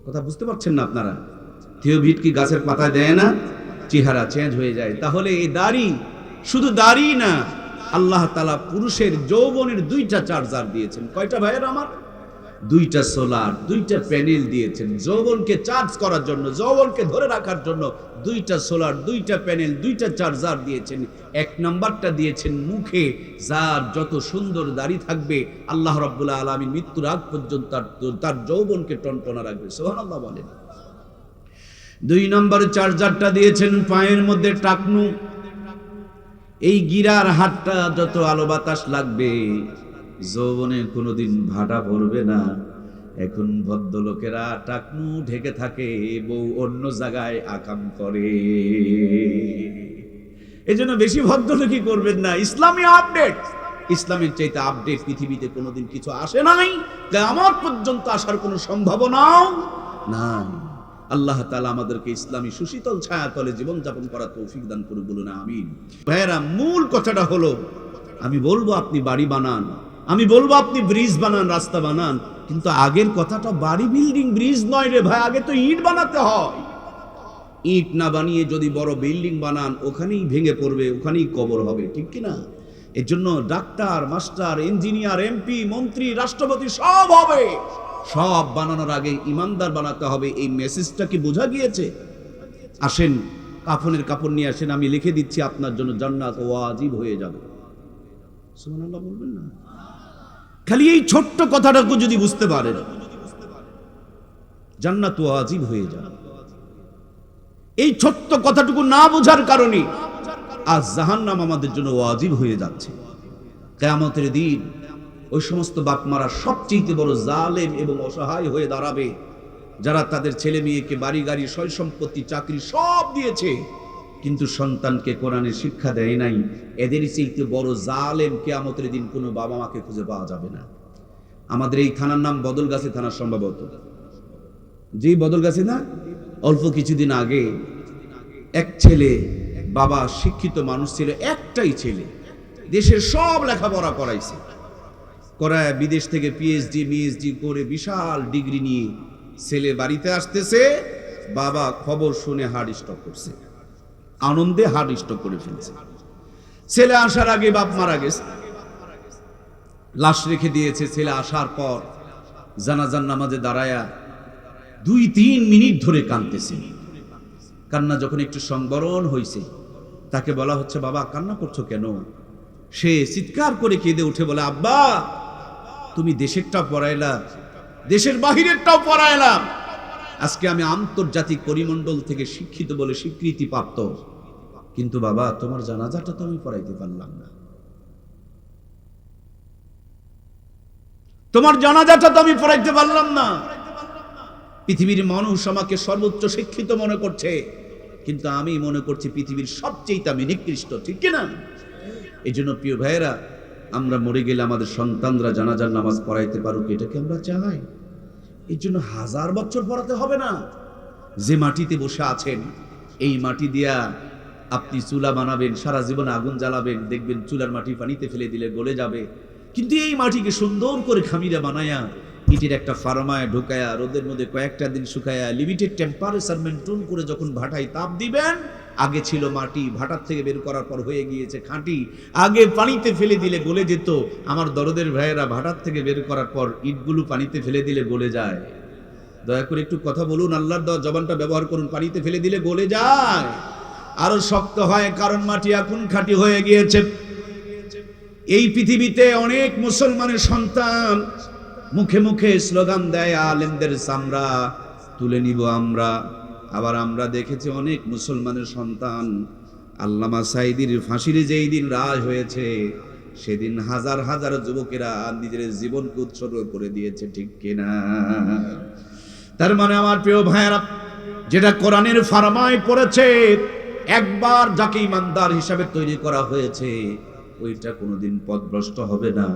কথা বুঝতে পারছেন না আপনারা? থিওভিট কি গাছের পাতায় দেয় না? চেহারা চেঞ্জ হয়ে যায়। তাহলে এই দাড়ি শুধু দাড়ি না, আল্লাহ তাআলা পুরুষের যৌবনের 2টা চার্জার দিয়েছেন। কয়টা ভাইয়ের আমার? 2টা সোলার, 2টা প্যানেল দিয়েছেন যৌবনকে চার্জ করার জন্য, যৌবনকে ধরে রাখার জন্য। 2টা সোলার, 2টা প্যানেল, 2টা চার্জার দিয়েছেন। 1 নাম্বারটা দিয়েছেন মুখে। যার যত সুন্দর দাড়ি থাকবে, আল্লাহ রাব্বুল আলামিন মৃত্যুর আগ পর্যন্ত তার যৌবনকে টনটনা রাখবে। সুবহানাল্লাহ বলেন। 2 নম্বরের চার্জারটা দিয়েছেন পায়ের মধ্যে টাকনু। এই গিরার হাতটা যত আলো বাতাস লাগবে, যৌবনে কোনোদিন ভাটা পড়বে না। এখন ভদ্রলোকেরা টাকনু ঢেকে থাকে, বউ অন্য জায়গায় আকাম করে। এজন্য বেশি ভদ্রলোকই করবেন না। ইসলামী আপডেট, ইসলামের চাইতে আপডেট পৃথিবীতে কোনোদিন কিছু আসে নাই, কিয়ামত পর্যন্ত আসার কোনো সম্ভাবনাও নাই। আল্লাহ তাআলা আমাদেরকে ইসলামী সুশীতল ছায়াতলে জীবনযাপন করার তৌফিক দান করুন, বলুন আমিন। ভাইয়েরা, মূল কথাটা হলো, আমি বলবো আপনি বাড়ি বানান, আমি বলবো আপনি ব্রিজ বানান, রাস্তা বানান, কিন্তু আগের কথাটা বাড়ি, বিল্ডিং, ব্রিজ নয় রে ভাই। আগে তো ইট বানাতে হয়। ইট না বানিয়ে যদি বড় বিল্ডিং বানান, ওখানেই ভেঙে পড়বে, ওখানেই কবর হবে, ঠিক কিনা? এর জন্য ডাক্তার, মাস্টার, ইঞ্জিনিয়ার, এমপি, মন্ত্রী, রাষ্ট্রপতি সব হবে। সব বানানোর আগে ইমানদার বানাতে হবে। এই মেসেজটা কি বোঝা গিয়েছে? আসেন, কাফনের কাপড় নিয়ে আসেন, আমি লিখে দিচ্ছি আপনার জন্য জান্নাত ওয়াজিব হয়ে যাবে। সুবহানাল্লাহ বলবেন না? খালি এই ছোট্ট কথাটাকে যদি বুঝতে পারেন, জান্নাত ওয়াজিব হয়ে যাবে। এই ছোট্ট কথাটুকু না বোঝার কারণে আজ জাহান্নাম আমাদের জন্য ওয়াজিব হয়ে যাচ্ছে। কিয়ামতের দিন ওই সমস্ত বাপমারা সবচেয়ে বড় জালেম এবং অসহায় হয়ে দাঁড়াবে, যারা তাদের ছেলে মেয়েকে বাড়ি গাড়ি, সয় সম্পত্তি, চাকরি সব দিয়েছে, কিন্তু সন্তানকে কোরআনের শিক্ষা দেয় নাই। এদের চেয়ে বড় জালেম কিয়ামতের দিন কোনো বাবা মাকে খুঁজে পাওয়া যাবে না। আমাদের এই থানার নাম বদলগাছি থানা, সম্ভবত জি বদলগাছি না? অল্প কিছুদিন আগে এক ছেলে, বাবা শিক্ষিত মানুষ ছিল, একটাই ছেলে, দেশের সব লেখাপড়া করাইছে, করায় বিদেশ থেকে পিএইচডি মিএইচডি করে বিশাল ডিগ্রি নিয়ে ছেলে বাড়িতে আসতেছে, বাবা খবর শুনে হার্ট স্ট্রোক করছে, আনন্দে হার্ট স্ট্রোক করে ফেলছে। ছেলে আসার আগে বাপ মারা গেছে, লাশ রেখে দিয়েছে। ছেলে আসার পর জানাজার নামাজে দাঁড়ায়া 2-3 মিনিট ধরে কাঁদতেছে। কান্না যখন একটু সংবরণ হয়েছে, তাকে বলা হচ্ছে, বাবা কান্না করছো কেন? সে চিৎকার করে কেঁদে উঠে বলে, আব্বা তুমি দেশেরটাও পড়াইলা, দেশের বাহিরেরটাও পড়াইলাম, আজকে আমি আন্তর্জাতিক পরিমণ্ডল থেকে শিক্ষিত বলে স্বীকৃতি প্রাপ্ত, কিন্তু বাবা তোমার জানাজাটা তো আমি পড়াইতে পারলাম না, তোমার জানাজাটা তো আমি পড়াইতে পারলাম না। পৃথিবীর মানুষ আমাকে সর্বোচ্চ শিক্ষিত মনে করছে, কিন্তু আমি মনে করছি পৃথিবীর সবচেয়ে আমি নিকৃষ্ট, ঠিক কিনা? এই জন্য প্রিয় ভাইয়েরা, আমরা মরে গেলে আমাদের সন্তানরা জানাজার নামাজ পড়াইতে পারুক, এটাকে আমরা চাই। এই জন্য 1000 বছর পড়াতে হবে না। যে মাটিতে বসে আছেন, এই মাটি দিয়া আপনি চুলা বানাবেন, সারা জীবন আগুন জ্বালাবেন, দেখবেন চুলার মাটি পানিতে ফেলে দিলে গলে যাবে। কিন্তু এই মাটিকে সুন্দর করে খামিরা বানায়া, ইটের একটা ফার্মায় ঢুকায়া, রোদের মধ্যে কয়েকটা দিন শুকায়া, লিমিটেড টেম্পারেচার মেনটেন করে যখন ভাটায় তাপ দিবেন, আগে ছিল মাটি, ভাটার থেকে বের করার পর হয়ে গিয়েছে খাঁটি। আগে পানিতে ফেলে দিলে গলে যেত, আমার দরদের ভাইয়েরা ভাটার থেকে বের করার পর ইটগুলো পানিতে ফেলে দিলে গলে যায়। দয়া করে একটু কথা বলুন, আল্লাহর দেওয়া জবানটা ব্যবহার করুন। পানিতে ফেলে দিলে গলে যায়, আরো শক্ত হয়, কারণ মাটি এখন খাঁটি হয়ে গিয়েছে। এই পৃথিবীতে অনেক মুসলমানের সন্তান মুখে মুখে স্লোগান দেয়, আলেমদের চামড়া তুলে নিব আমরা। আবার আমরা দেখেছি অনেক মুসলমানের সন্তান, আল্লামা সাঈদীর ফাঁসির যেই দিন রায় হয়েছে, সেদিন হাজার হাজার যুবকেরা নিজের জীবনকে উৎসর্গ করে দিয়েছে, ঠিক কিনা? তার মানে আমার প্রিয় ভাইয়েরা, যেটা কোরআনের ফারমায় পড়েছে, একবার যাকে ইমানদার হিসাবে তৈরি করা হয়েছে, ওইটা কোনোদিন পথভ্রষ্ট হবে না।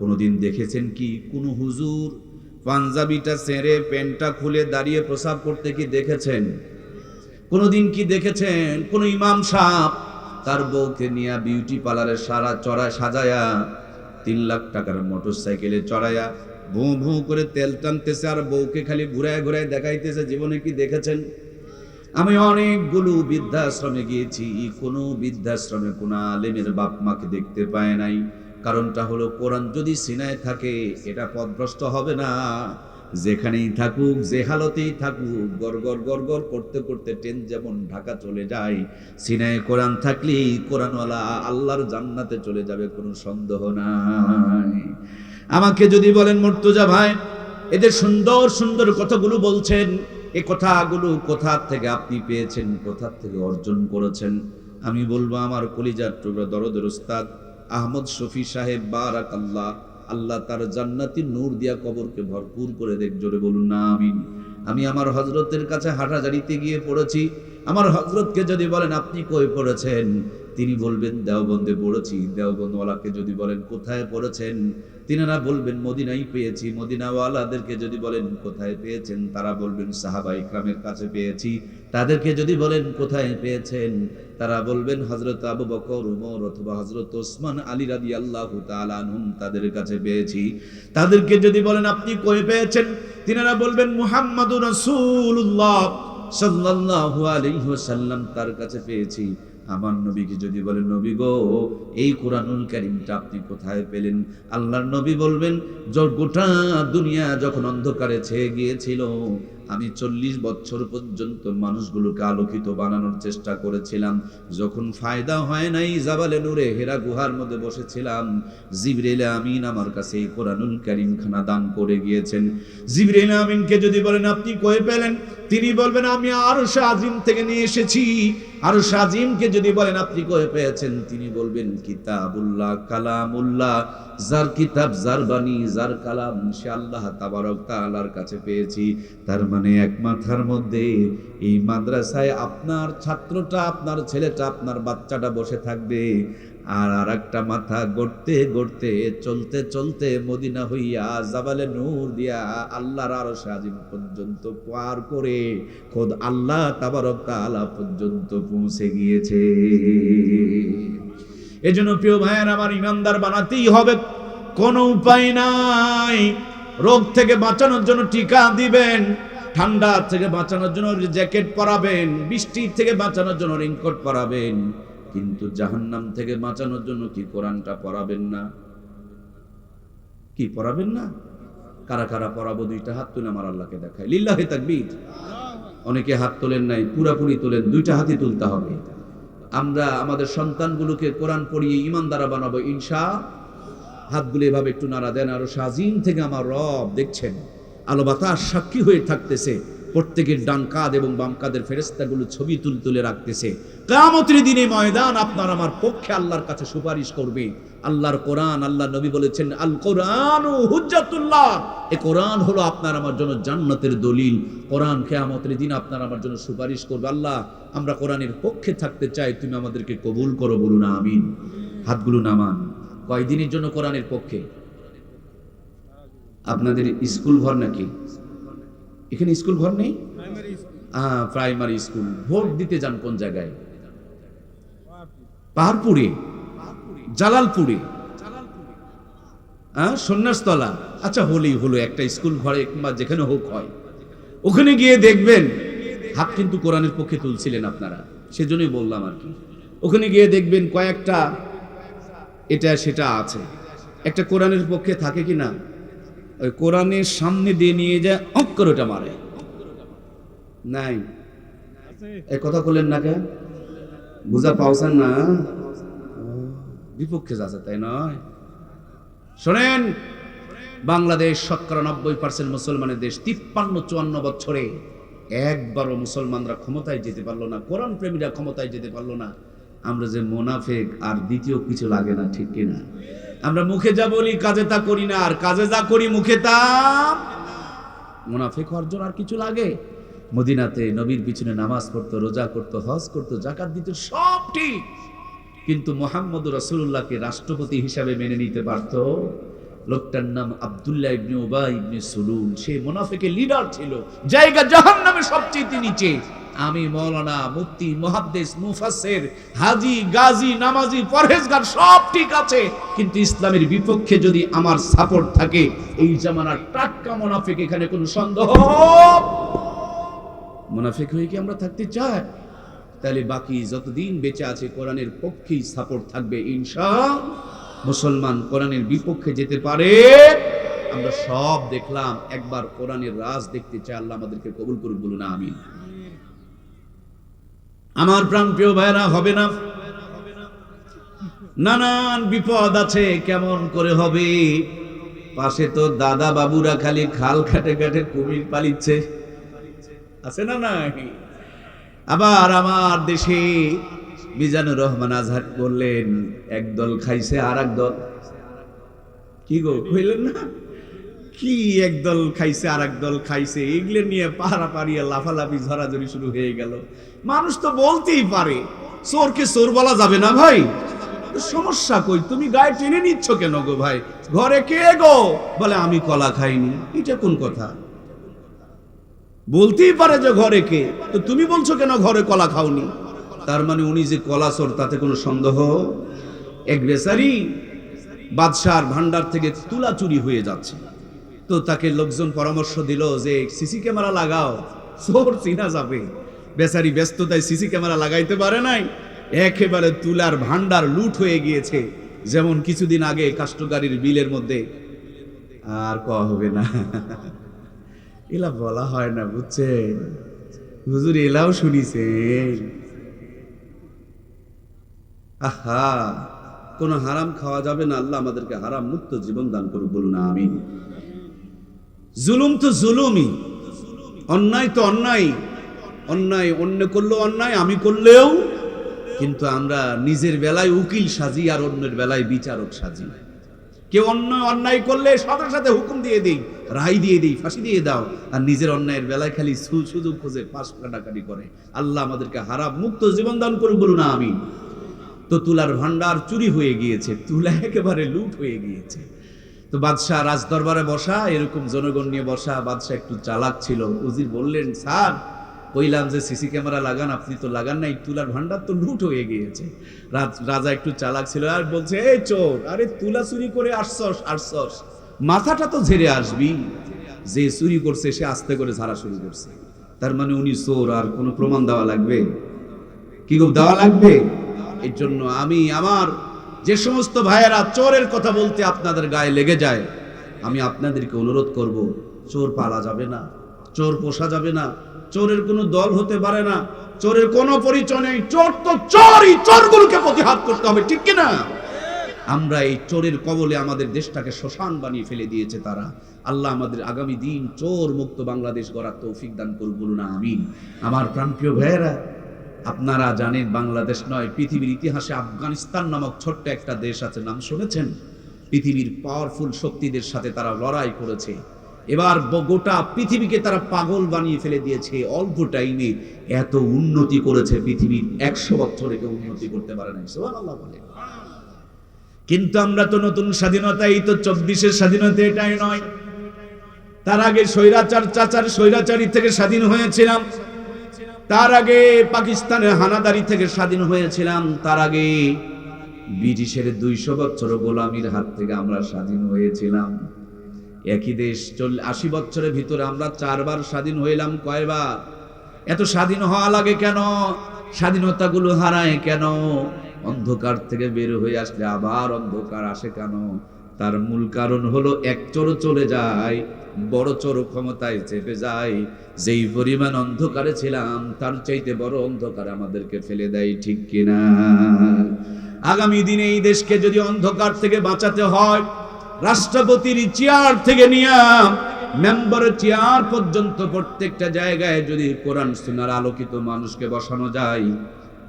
কোনোদিন দেখেছেন কি কোন হুজুর পাঞ্জাবিটা ছেড়ে প্যান্টটা খুলে দাঁড়িয়ে প্রসাব করতে কি দেখেছেন? কোনোদিন কি দেখেছেন কোন ইমাম সাহেব তার বউকে নিয়ে বিউটি পার্লারে সারা চড়ায় সাজায়া, 3 লাখ টাকার মোটরসাইকেলে চড়ায়া ভুঁ ভুঁ করে তেল টানতেছে, আর বউকে খালি ঘুরায় ঘুরায় দেখাইতেছে? জীবনে কি দেখেছেন? আমি অনেকগুলো বৃদ্ধাশ্রমে গিয়েছি, কোনো বৃদ্ধাশ্রমে কোনো আলেমের বাপ মাকে দেখতে পায় নাই। কারণটা হলো, কোরআন যদি সিনায় থাকে, এটা পথভ্রষ্ট হবে না। যেখানেই থাকুক, যে হালতেই থাকুক, গড়গড় গড়গড় করতে করতে ট্রেন যেমন ঢাকা চলে যায়, সিনায় কোরআন থাকলেই কোরআনওয়ালা আল্লাহর জান্নাতে চলে যাবে, কোনো সন্দেহ নাই। আমাকে যদি বলেন, মুর্তজা ভাই এদের সুন্দর সুন্দর কথাগুলো বলছেন, এই কথাগুলো কোথা থেকে আপনি পেয়েছেন, কোথা থেকে অর্জন করেছেন? আমি বলবো, আমার কলিজার টুকরা দরদের উস্তাদ আহমদ শফি সাহেব বারাকাল্লাহ, আল্লাহ তার জান্নাতি নূর দিয়া কবরকে ভরপুর করে দেখ, জোরে বলুন না আমিন। আমি আমার হযরতের কাছে হাঁটাজারিতে গিয়ে পড়েছি। আমার হযরতকে যদি বলেন আপনি কই পড়েছেন, তিনি বলবেন দেওবন্দে পড়েছি। দেওবন্দওয়ালাকে যদি বলেন কোথায় পড়েছেন, তিনারা বলবেন মদিনায় পেয়েছি। মদিনাওয়ালাদেরকে যদি বলেন কোথায় পেয়েছেন, তারা বলবেন সাহাবা ইকরামের কাছে পেয়েছি। তাদেরকে যদি বলেন কোথায় পেয়েছেন, তারা বলবেন হযরত আবু বকর, উমর অথবা হযরত ওসমান আলী রাদিয়াল্লাহু তাআলা আনহুম, তাদের কাছে পেয়েছি। তাদেরকে যদি বলেন আপনি কই পেয়েছেন, তিনারা বলবেন মুহাম্মাদুর রাসূলুল্লাহ সাল্লাল্লাহু আলাইহি ওয়াসাল্লাম তার কাছে পেয়েছি। আমার নবীকে যদি বলে, নবী গো, এই কোরআনুল কারীমটা আপনি কোথায় পেলেন? আল্লাহর নবী বলবেন, গোটা দুনিয়া যখন অন্ধকারে ছেয়ে গিয়েছিল, আমি 40 বছর পর্যন্ত মানুষগুলোকে আলোকিত বানানোর চেষ্টা করেছিলাম। যখন ফায়দা হয় নাই, জাবালে নূরে হেরা গুহার মধ্যে বসেছিলাম, জিবরিল আমিন আমার কাছে এই কোরআনুল কারীম খানা দান করে গিয়েছেন। জিবরিল আমিনকে যদি বলেন আপনি কই পেলেন, তিনি বলবেন আমি আরশ আজিম থেকে নিয়ে এসেছি। আরশ আজিমকে যদি বলেন আপনি কই পেয়েছেন, তিনি বলবেন কিতাবুল্লাহ, কালামুল্লাহ, যার কিতাব, যার বাণী, যার কালাম, সে আল্লাহ তাবারক তাআলার কাছে পেয়েছি। তার মানে এক মাথার মধ্যে এই মাদ্রাসায় আপনার ছাত্রটা, আপনার ছেলেটা, আপনার বাচ্চাটা বসে থাকবে, আর আরেকটা মাথা গড়তে গড়তে চলতে চলতে মদিনা হইয়া জাবালে নূর দিয়া আল্লাহর আরশ আজিম পর্যন্ত পার করে খোদ আল্লাহ তাবারক তাআলা পর্যন্ত পৌঁছে গিয়েছে। এজন্য প্রিয় ভাইয়ের আমার, ইমানদার বানাতেই হবে, কোনো উপায় নাই। রোগ থেকে বাঁচানোর জন্য টিকা দিবেন, ঠান্ডা থেকে বাঁচানোর জন্য জ্যাকেট পরাবেন, বৃষ্টি থেকে বাঁচানোর জন্য রেইনকোট পরাবেন, কিন্তু জাহান্নাম থেকে বাঁচানোর জন্য কি কোরআনটা পরাবেন না? কি পরাবেন না? কারা কারা পরাবো? দুইটা হাত তুলে আমার আল্লাহকে দেখায়, লিল্লাহি তাকবীর। অনেকে হাত তোলেন নাই, পুরাপুরি তোলেন, দুইটা হাতই তুলতে হবে। আমরা আমাদের সন্তানগুলোকে কোরআন পড়িয়ে ইমানদার বানাবো ইনশাআল্লাহ। হাতগুলো এভাবে একটু নাড়া দেন। আরো শাজিম থেকে আমার রব দেখছেন, আলো বাতাস সাক্ষী হয়ে থাকতেছে, প্রত্যেকের ডান কাঁধ এবং বাম কাঁধের ফেরেশতাগুলো ছবি তুলে রাখতেছে। কিয়ামতের দিনে ময়দান আপনার আমার পক্ষে আল্লাহর কাছে সুপারিশ করবে। আল্লাহর কোরআন, আল্লাহ নবী বলেছেন আল কোরআনু হুজ্জাতুল্লাহ, এই কোরআন হলো আপনার আমার জন্য জান্নাতের দলিল। কোরআন কিয়ামতের দিন আপনার আমার জন্য সুপারিশ করবে। আল্লাহ, আমরা কোরআনের পক্ষে থাকতে চাই, তুমি আমাদেরকে কবুল করো, বলুন আমিন। হাতগুলো নামান। কয়দিনের জন্য কোরআনের পক্ষে? আপনাদের স্কুল ঘর নাকি? এখানে স্কুল ঘর নেই? Primary school. ভোট দিতে যান কোন জায়গায়? পাহাড়পুরে, জালালপুরে, সন্ন্যাসতলা। আচ্ছা, হলেই হলো, একটা স্কুল ঘরে কিংবা যেখানে হোক হয়, ওখানে গিয়ে দেখবেন হাত কিন্তু কোরআনের পক্ষে তুলছিলেন আপনারা, সেজন্যই বললাম আর কি। ওখানে গিয়ে দেখবেন কয়েকটা এটা সেটা আছে, একটা কোরআনের পক্ষে থাকে কি না, ওই কোরআনের সামনে দিয়ে নিয়ে যায়, অক করে ওটা মারে। নাই এই কথা বললেন না কেন? বুঝা পাওছেন না? বিপক্ষে যাচ্ছে, তাই নয়? শোনেন, বাংলাদেশ ৯০% মুসলমানের দেশ। ৫৩-৫৪ বছরে একবারও মুসলমানরা ক্ষমতায় যেতে পারলো না, কোরআন প্রেমীরা ক্ষমতায় যেতে পারলো না। আমরা যে মুনাফিক, আর দ্বিতীয় কিছু লাগে না, ঠিক কিনা? আমরা মুখে যা বলি কাজে তা করি না, আর কাজে যা করি মুখে তা। মুনাফিক হওয়ার জন্য আর কিছু লাগে? মদিনাতে নবীর পিছনে নামাজ পড়তো, রোজা করতো, হজ করতো, যাকাত দিত, সব ঠিক, কিন্তু মুহাম্মদুর রাসূলুল্লাহকে রাষ্ট্রপতি হিসাবে মেনে নিতে পারত? লোকটার নাম আব্দুল্লাহ ইবনে উবাই ইবনে সুলুল। সে মুনাফিকের লিডার ছিল, জায়গা জাহান্নামে সবচেয়ে নিচে। আমি মাওলানা, মুফতি, মুহাদ্দিস, মুফাসসির, হাজী, গাজী, নামাজি, পরহেজগার সব ঠিক আছে, কিন্তু ইসলামের বিপক্ষে যদি আমার সাপোর্ট থাকে, এই জামানার টাটকা মুনাফিক, এখানে কোনো সন্দেহ। মুনাফিক হয়ে কি আমরা থাকতে চাই? তাহলে বাকি যতদিন বেঁচে আছে কোরআনের পক্ষেই সাপোর্ট থাকবে ইনশাআল্লাহ। মুসলমান কোরআনের বিপক্ষে যেতে পারে? আমরা সব দেখলাম, একবার কোরআনের রাজ দেখতে চাই। আল্লাহ আমাদেরকে কবুল করুন, বলুন আমিন। আমার প্রাণ প্রিয় ভাইরা, হবে না? নানান বিপদ আছে, কেমন করে হবে? পাশে তো দাদা বাবুরা খালি খাল কাটে কাটে কুমির পালিচ্ছে, আছে না? নাই। আবার আমার দেশে মিজানুর রহমান আজহার বললেন, একদল খাইছে আর এক দল, কি গো কইলেন না? কি একদল খাইছে আর এক দল খাইছে, এগুলো নিয়ে পাহাড়াপাড়ি লাফালাফি ঝরাঝরি শুরু হয়ে গেল। মানুষ তো বলতেই পারে, চোরকে চোর বলা যাবে না ভাই, সমস্যা কই? তুমি গায়ে টেনে নিচ্ছ কেন গো ভাই? ঘরে কে গো? বলে আমি কলা খাইনি। এটা কোন কথা? বলতেই পারে যে ঘরে কে, তো তুমি বলছো কেন ঘরে কলা খাওনি? তার মানে উনি যে কলা চোর, তাতে কোনো সন্দেহ? এক বেচারি বাদশার ভান্ডার থেকে তুলা চুরি হয়ে যাচ্ছে, তো তাকে লোকজন পরামর্শ দিল যে সিসি ক্যামেরা লাগাও, চোর চিনা যাবে। বেচারি ব্যস্ততায় সিসি ক্যামেরা লাগাইতে পারে নাই, একেবারে তুলার ভান্ডার লুট হয়ে গিয়েছে। যেমন কিছুদিন আগে কাস্টগাড়ির বিলের মধ্যে, আর কওয়া হবে না, এলা বলা হয় না, বুঝছেন হুজুর, এলাও শুনিছে। আহা, কোন হারাম খাওয়া যাবে না, আল্লাহ আমাদেরকে হারাম মুক্ত জীবন দান করুক, বলুন আমিন। জুলুম তো জুলুমই, অন্যায় তো অন্যায়, অন্যায় অন্য করলেও অন্যায়, আমি করলেও। কিন্তু আমরা নিজের বেলায় উকিল সাজি আর অন্যের বেলায় বিচারক সাজি। কেউ অন্যায় করলে সাথে সাথে হুকুম দিয়ে দেই, রায় দিয়ে দেই, ফাঁসি দিয়ে দাও, আর নিজের অন্যায়ের বেলায় খালি সুযোগ খোঁজে, পাশ কাটাকাটি করে। আল্লাহ আমাদেরকে হারাম মুক্ত জীবন দান করুক, বলুন আমিন। তো তুলার ভান্ডার চুরি হয়ে গিয়েছে, তুলা একেবারে লুট হয়ে গিয়েছে। তো বাদশাহ রাজ দরবারে বসা, এরকম জনগণ নিয়ে বসা। বাদশাহ একটু চালাক ছিল। উজির বললেন, স্যার কইলাম যে সিসি ক্যামেরা লাগান, আপনি তো লাগান নাই, তুলার ভান্ডার তো লুট হয়ে গিয়েছে। রাজা একটু চালাক ছিল আর বলছে, এই চোর, আরে তুলা চুরি করে আসছস, মাথাটা তো ঝেড়ে আসবি। যে চুরি করছে সে আস্তে করে ঝাড়া শুরু করছে, তার মানে উনি চোর, আর কোনো প্রমাণ দেওয়া লাগবে কি গো, দেওয়া লাগবে? এর জন্য আমি আমার যে সমস্ত ভাইয়েরা চোরের কথা বলতে আপনাদের গায়ে লেগে যায়, আমি আপনাদেরকে অনুরোধ করব, চোর পালা যাবে না, চোর পোষা যাবে না, চোরের কোনো দল হতে পারে না, চোরের কোনো পরিচয় নেই। চোর তো চোরই, চোরগুলোকে প্রতিহত করতে হবে, ঠিক কিনা? আমরা এই চোরের কবলে আমাদের দেশটাকে শ্মশান বানিয়ে ফেলে দিয়েছে তারা। আল্লাহ আমাদের আগামী দিন চোর মুক্ত বাংলাদেশ গড়ার তৌফিক দান করুন, বলুন আমিন। আমার প্রাণপ্রিয় ভাইয়েরা, আপনারা জানেন বাংলাদেশ নয়, পৃথিবীর ইতিহাসে আফগানিস্তান নামক ছোট্ট একটা দেশ আছে, নাম শুনেছেন? পৃথিবীর পাওয়ারফুল শক্তিদের সাথে তারা লড়াই করেছে। এবার গোটা পৃথিবীকে তারা পাগল বানিয়ে ফেলে দিয়েছে। অল্প টাইমে এত উন্নতি করেছে, পৃথিবীর 100 বছরে কেউ উন্নতি করতে পারে নাই, সুবহানাল্লাহ বলে। কিন্তু আমরা তো নতুন স্বাধীনতা, এই তো 24-এর স্বাধীনতা, এটাই নয়, তার আগে চাচার স্বৈরাচারী থেকে স্বাধীন হয়েছিলাম, তার আগে পাকিস্তানের হানাদারি থেকে স্বাধীন হয়েছিলাম, তার আগে ব্রিটিশের 200 বছর গোলামির হাত থেকে আমরা স্বাধীন হয়েছিলাম। একই দেশ 80 বছরের ভিতরে আমরা 4 বার স্বাধীন হইলাম। কয়বার? এত স্বাধীন হওয়া লাগে কেন? স্বাধীনতাগুলো হারায় কেন? অন্ধকার থেকে বের হয়ে আসলে আবার অন্ধকার আসে কেন? তার মূল কারণ হলো, এক চোর চলে যায়, বড় চোর ক্ষমতায় চেপে যায়। যেই পরিমাণ অন্ধকারে ছিলাম তার চাইতে বড় অন্ধকার আমাদেরকে ফেলে দেয়, ঠিক কিনা? আগামী দিনে এই দেশকে যদি অন্ধকার থেকে বাঁচাতে হয়, রাষ্ট্রপতির চেয়ার থেকে নিয়ে মেম্বারের চেয়ার পর্যন্ত প্রত্যেকটা জায়গায় যদি কোরআন সুন্নাহর আলোকিত মানুষকে বসানো যায়,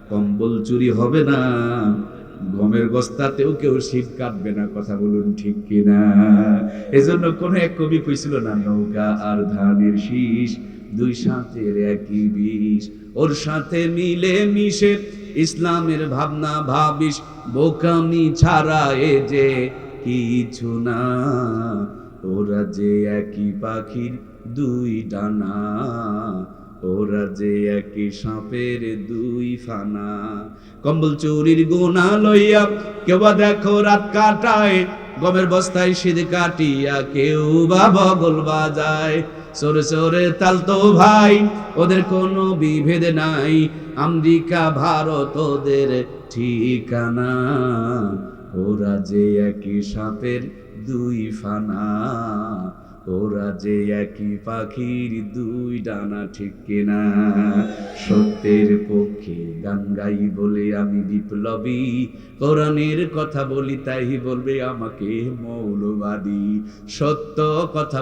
কম্বল চুরি হবে না, গমের বস্তাতেও কেউ শীত কাটবে না, কথা বলুন ঠিক কিনা? এজন্য কোন এক কবি কইছিল না, নৌকা আর ধানের শীষ, দুই সাথের একই বিষ, ওর সাথে মিলে মিশে ইসলামের ভাবনা ভাবিস, বোকামি ছাড়া এ যে কিছু না, ওরা যে একই পাখির দুই ডানা, ওরা যে একই সাপের দুই ফানা। কম্বল চুরির গুনাহ লইয়া কেউ দেখো রাত কাটায়, গমের বস্তায় শীত কাটিয়া কেউ বা বগল বাজায়। সরে সরে তাল তো ভাই, ওদের কোনো বিভেদ নাই, আমেরিকা ভারত ওদের ঠিকানা, ওরা যে একই সাপের দুই ফানা, ওরা যে একই পাখির দুই ডানা, ঠিক কিনা? সত্যের পক্ষে গান গাই বলে আমি বিপ্লবী, কোরআনের কথা বলি তাই বলবে আমাকে মৌলবাদী, সত্য কথা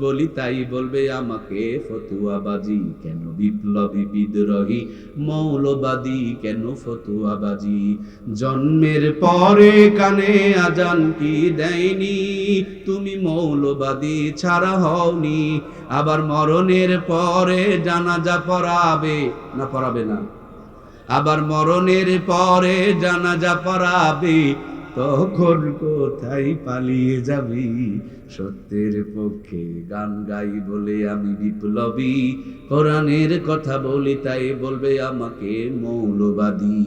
বলি তাই বলবে আমাকে ফতুয়াবাজি। কেন বিপ্লবী বিদ্রোহী মৌলবাদী, কেন ফতুয়াবাজি? জন্মের পরে কানে আজান কি দেয়নি, তুমি মৌলবাদী ছাড়া হওনি। আবার মরণের পরে জানাজা পড়াবে না, পড়াবে না? আবার মরণের পরে জানাজা পড়াবে, তখন কোথায় পালিয়ে যাবি? সত্যের পক্ষে গান গাই বলে আমি বিপ্লবী, কোরআনের কথা বলি তাই বলবে আমাকে মৌলবাদী,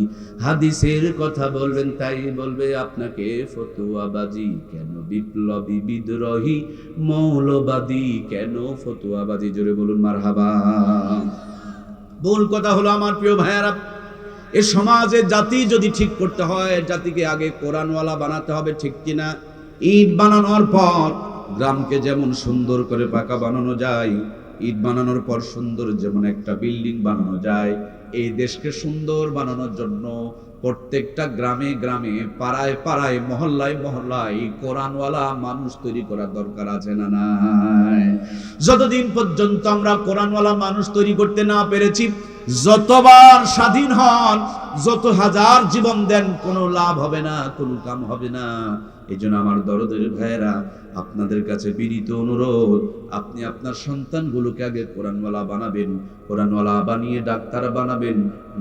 হাদিসের কথা বলবেন তাই বলবে আপনাকে ফতুয়াবাজি। কেন বিপ্লবী বিদ্রোহী মৌলবাদী, কেন ফতুয়াবাজি? জোরে বলুন মারহাবা। মূল কথা হলো আমার প্রিয় ভাইয়ারা, এ সমাজে জাতি যদি ঠিক করতে হয়, জাতিকে আগে কোরআনওয়ালা বানাতে হবে, ঠিক কিনা? ইট বানানোর পর গ্রামকে যেমন সুন্দর করে পাকা বানানো যায়, ইট বানানোর পর সুন্দর যেমন একটা বিল্ডিং বানানো যায়, এই দেশকে সুন্দর বানানোর জন্য প্রত্যেকটা গ্রামে গ্রামে, পাড়ায় পাড়ায়, মহল্লায় মহল্লায় কোরআনওয়ালা মানুষ তৈরি করার দরকার আছে না নাই? যতদিন পর্যন্ত আমরা কোরআনওয়ালা মানুষ তৈরি করতে না পেরেছি, যতবার স্বাধীন হন, যত হাজার জীবন দেন, কোনো লাভ হবে না, কোনো কাম হবে না। এই জন্য আমার দরদের ভাইয়েরা, আপনাদের কাছে বিনীত অনুরোধ, আপনি আপনার সন্তানগুলোকে আগে কোরআনওয়ালা বানাবেন, কোরআনওয়ালা বানিয়ে ডাক্তার বানাবেন।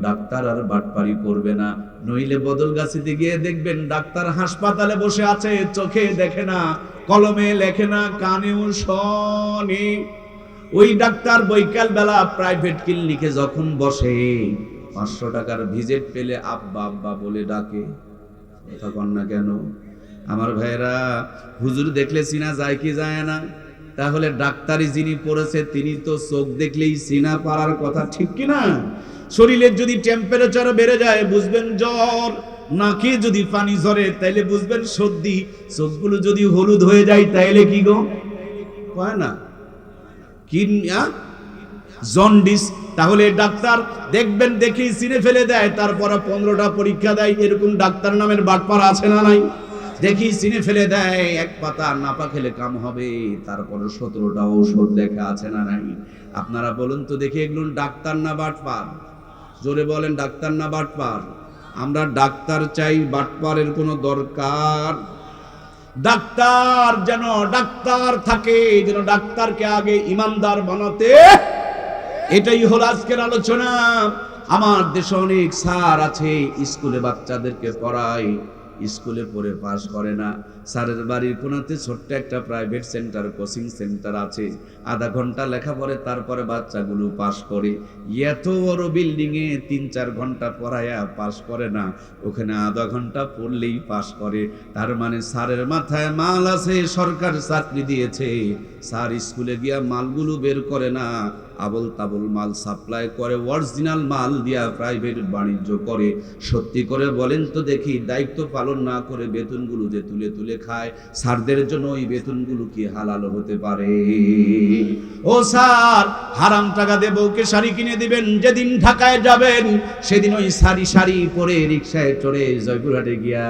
ডাক্তার আর বাটপারি করবে না, নইলে বদলগাছিতে গিয়ে দেখবেন ডাক্তার হাসপাতালে বসে আছে, চোখে দেখে না, কলমে লেখে না, কানেও শোনে। ওই ডাক্তার বৈকাল বেলা প্রাইভেট ক্লিনিকে যখন বসে, 500 টাকার ভিজিট পেলে আব্বা আব্বা বলে ডাকে। কথা কন না কেন? আমার ভাইয়েরা, হুজুর দেখলে চিনা যায় কি যায় না? তাহলে ডাক্তারি যিনি পড়েছে তিনি তো চোখ দেখলেই চিনা পারার কথা, ঠিক কিনা? শরীরের যদি টেম্পারেচার বেড়ে যায় বুঝবেন জ্বর, নাকে যদি পানি ঝরে তাইলে বুঝবেন সর্দি, চোখগুলো যদি হলুদ হয়ে যায় তাইলে কি গো হয় না, জন্ডিস। তাহলে ডাক্তার দেখবেন দেখেই চিনে ফেলে দেয়, তারপরে 15টা পরীক্ষা দেয়। এরকম ডাক্তার নামের বাটপার আছে না নাই? দেখি চিনে ফেলে দেয়, এক পাতা নাপা খেলে কাম হবে, তারপরে 17টা ঔষধ লেখা আছে না নাই? আপনারা বলুন তো দেখি, এগুলো ডাক্তার না বাটপার? জোরে বলেন, ডাক্তার না বাটপার? আমরা ডাক্তার চাই, বাটপারের কোনো দরকার? ডাক্তার যেন ডাক্তার থাকে, যেন ডাক্তারকে আগে ইমানদার বানাতে। এটাই হলো আজকের আলোচনা। আমার দেশে অনেক স্যার আছে, স্কুলে বাচ্চাদেরকে পড়ায়, স্কুলে পড়ে পাস করে না। স্যারের বাড়ির কোনাতে ছোট্ট একটা প্রাইভেট সেন্টার, কোচিং সেন্টার আছে, আধা ঘন্টা লেখা পড়ে, তারপরে বাচ্চাগুলো পাস করে। এত বড় বিল্ডিং এ 3-4 ঘন্টা পড়ায়া পাস করে না, ওখানে আধা ঘন্টা পড়লেই পাস করে। তার মানে স্যারের মাথায় মাল আছে, সরকার চাকরি দিয়েছে। স্যার স্কুলে গিয়া মালগুলো বের করে না, আবল তাবল মাল সাপ্লাই করে, অরিজিনাল মাল দিয়া প্রাইভেট বাণিজ্য করে। সত্যি করে বলেন তো দেখি, দায়িত্ব পালন না করে বেতনগুলো যে তুলে তুলে খায়, স্যারদের জন্য ওই বেতনগুলো কি হালাল হতে পারে? ও স্যার, হারাম টাকা দিয়ে বউকে শাড়ি কিনে দিবেন, যেদিন ঢাকায় যাবেন সেদিন ওই শাড়ি পরে রিকশায় চড়ে জয়পুরহাটে গিয়া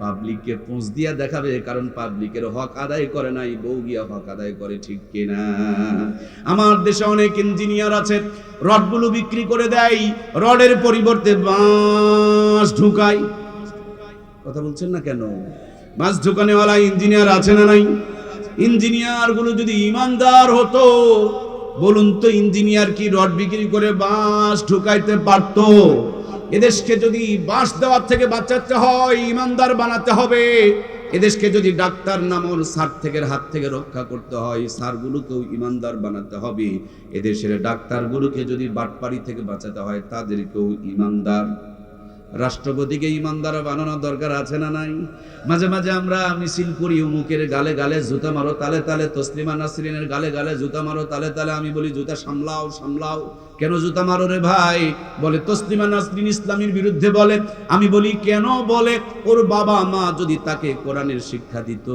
পাবলিককে পৌঁছ দিয়া দেখাবে, কারণ পাবলিকের হক আদায় করে নাই, বউ গিয়া হক আদায় করে, ঠিক কিনা? আমার দেশে অনেক ইঞ্জিনিয়ার আছে, রডগুলো বিক্রি করে দেয়, রডের পরিবর্তে বাঁশ ঢুকায়। কথা বলছেন না কেন? বাঁশ ঢুকানেওয়ালা ইঞ্জিনিয়ার আছে না নাই? ইঞ্জিনিয়ার গুলো যদি ইমানদার হতো, বলুন তো ইঞ্জিনিয়ার কি রড বিক্রি করে বাঁশ ঢুকাইতে পারতো? এদেশকে যদি বাঁশ দেওয়ার থেকে বাঁচাতে হয়, ইমানদার বানাতে হবে। এদেশকে যদি ডাক্তার নামর স্যার থেকে হাত থেকে রক্ষা করতে হয়, স্যারগুলোকেও ইমানদার বানাতে হবে। এদেশের ডাক্তারগুলোকে যদি বাটপারি থেকে বাঁচাতে হয়, তাদেরকেও ইমানদার। রাষ্ট্রপতিকে ইমানদার বানানোর দরকার আছে না নাই? মাঝে মাঝে আমরা মিছিল করি, অমুকের গালে গালে জুতা মারো তালে তালে, তসলিমা নাসরিনের গালে গালে জুতা মারো তালে তালে। আমি বলি জুতা সামলাও সামলাও, কেন জুতা মারো রে ভাই? বলে তসলিমা নাসরিন ইসলামের বিরুদ্ধে বলে। আমি বলি কেন? বলে ওর বাবা মা যদি তাকে কোরআনের শিক্ষা দিত,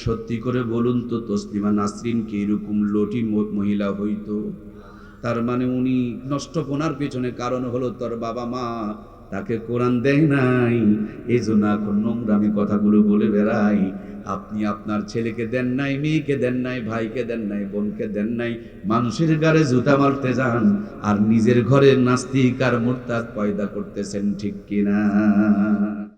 সত্যি করে বলুন তো তসলিমা নাসরিন কি এরকম লটি মহিলা হইতো? তার মানে উনি নষ্টপনার পেছনে কারণ হলো তোর বাবা মা তাকে কোরআন দেয় নাই, এই জন্য এখন নোংরামি কথাগুলো বলে বেড়াই। আপনি আপনার ছেলেকে দেন নাই, মেয়েকে দেন নাই, ভাইকে দেন নাই, বোনকে দেন নাই, মানুষের গায়ে জুতা মারতে যান, আর নিজের ঘরে নাস্তিক আর মুরতাদ পয়দা করতেছেন, ঠিক কিনা?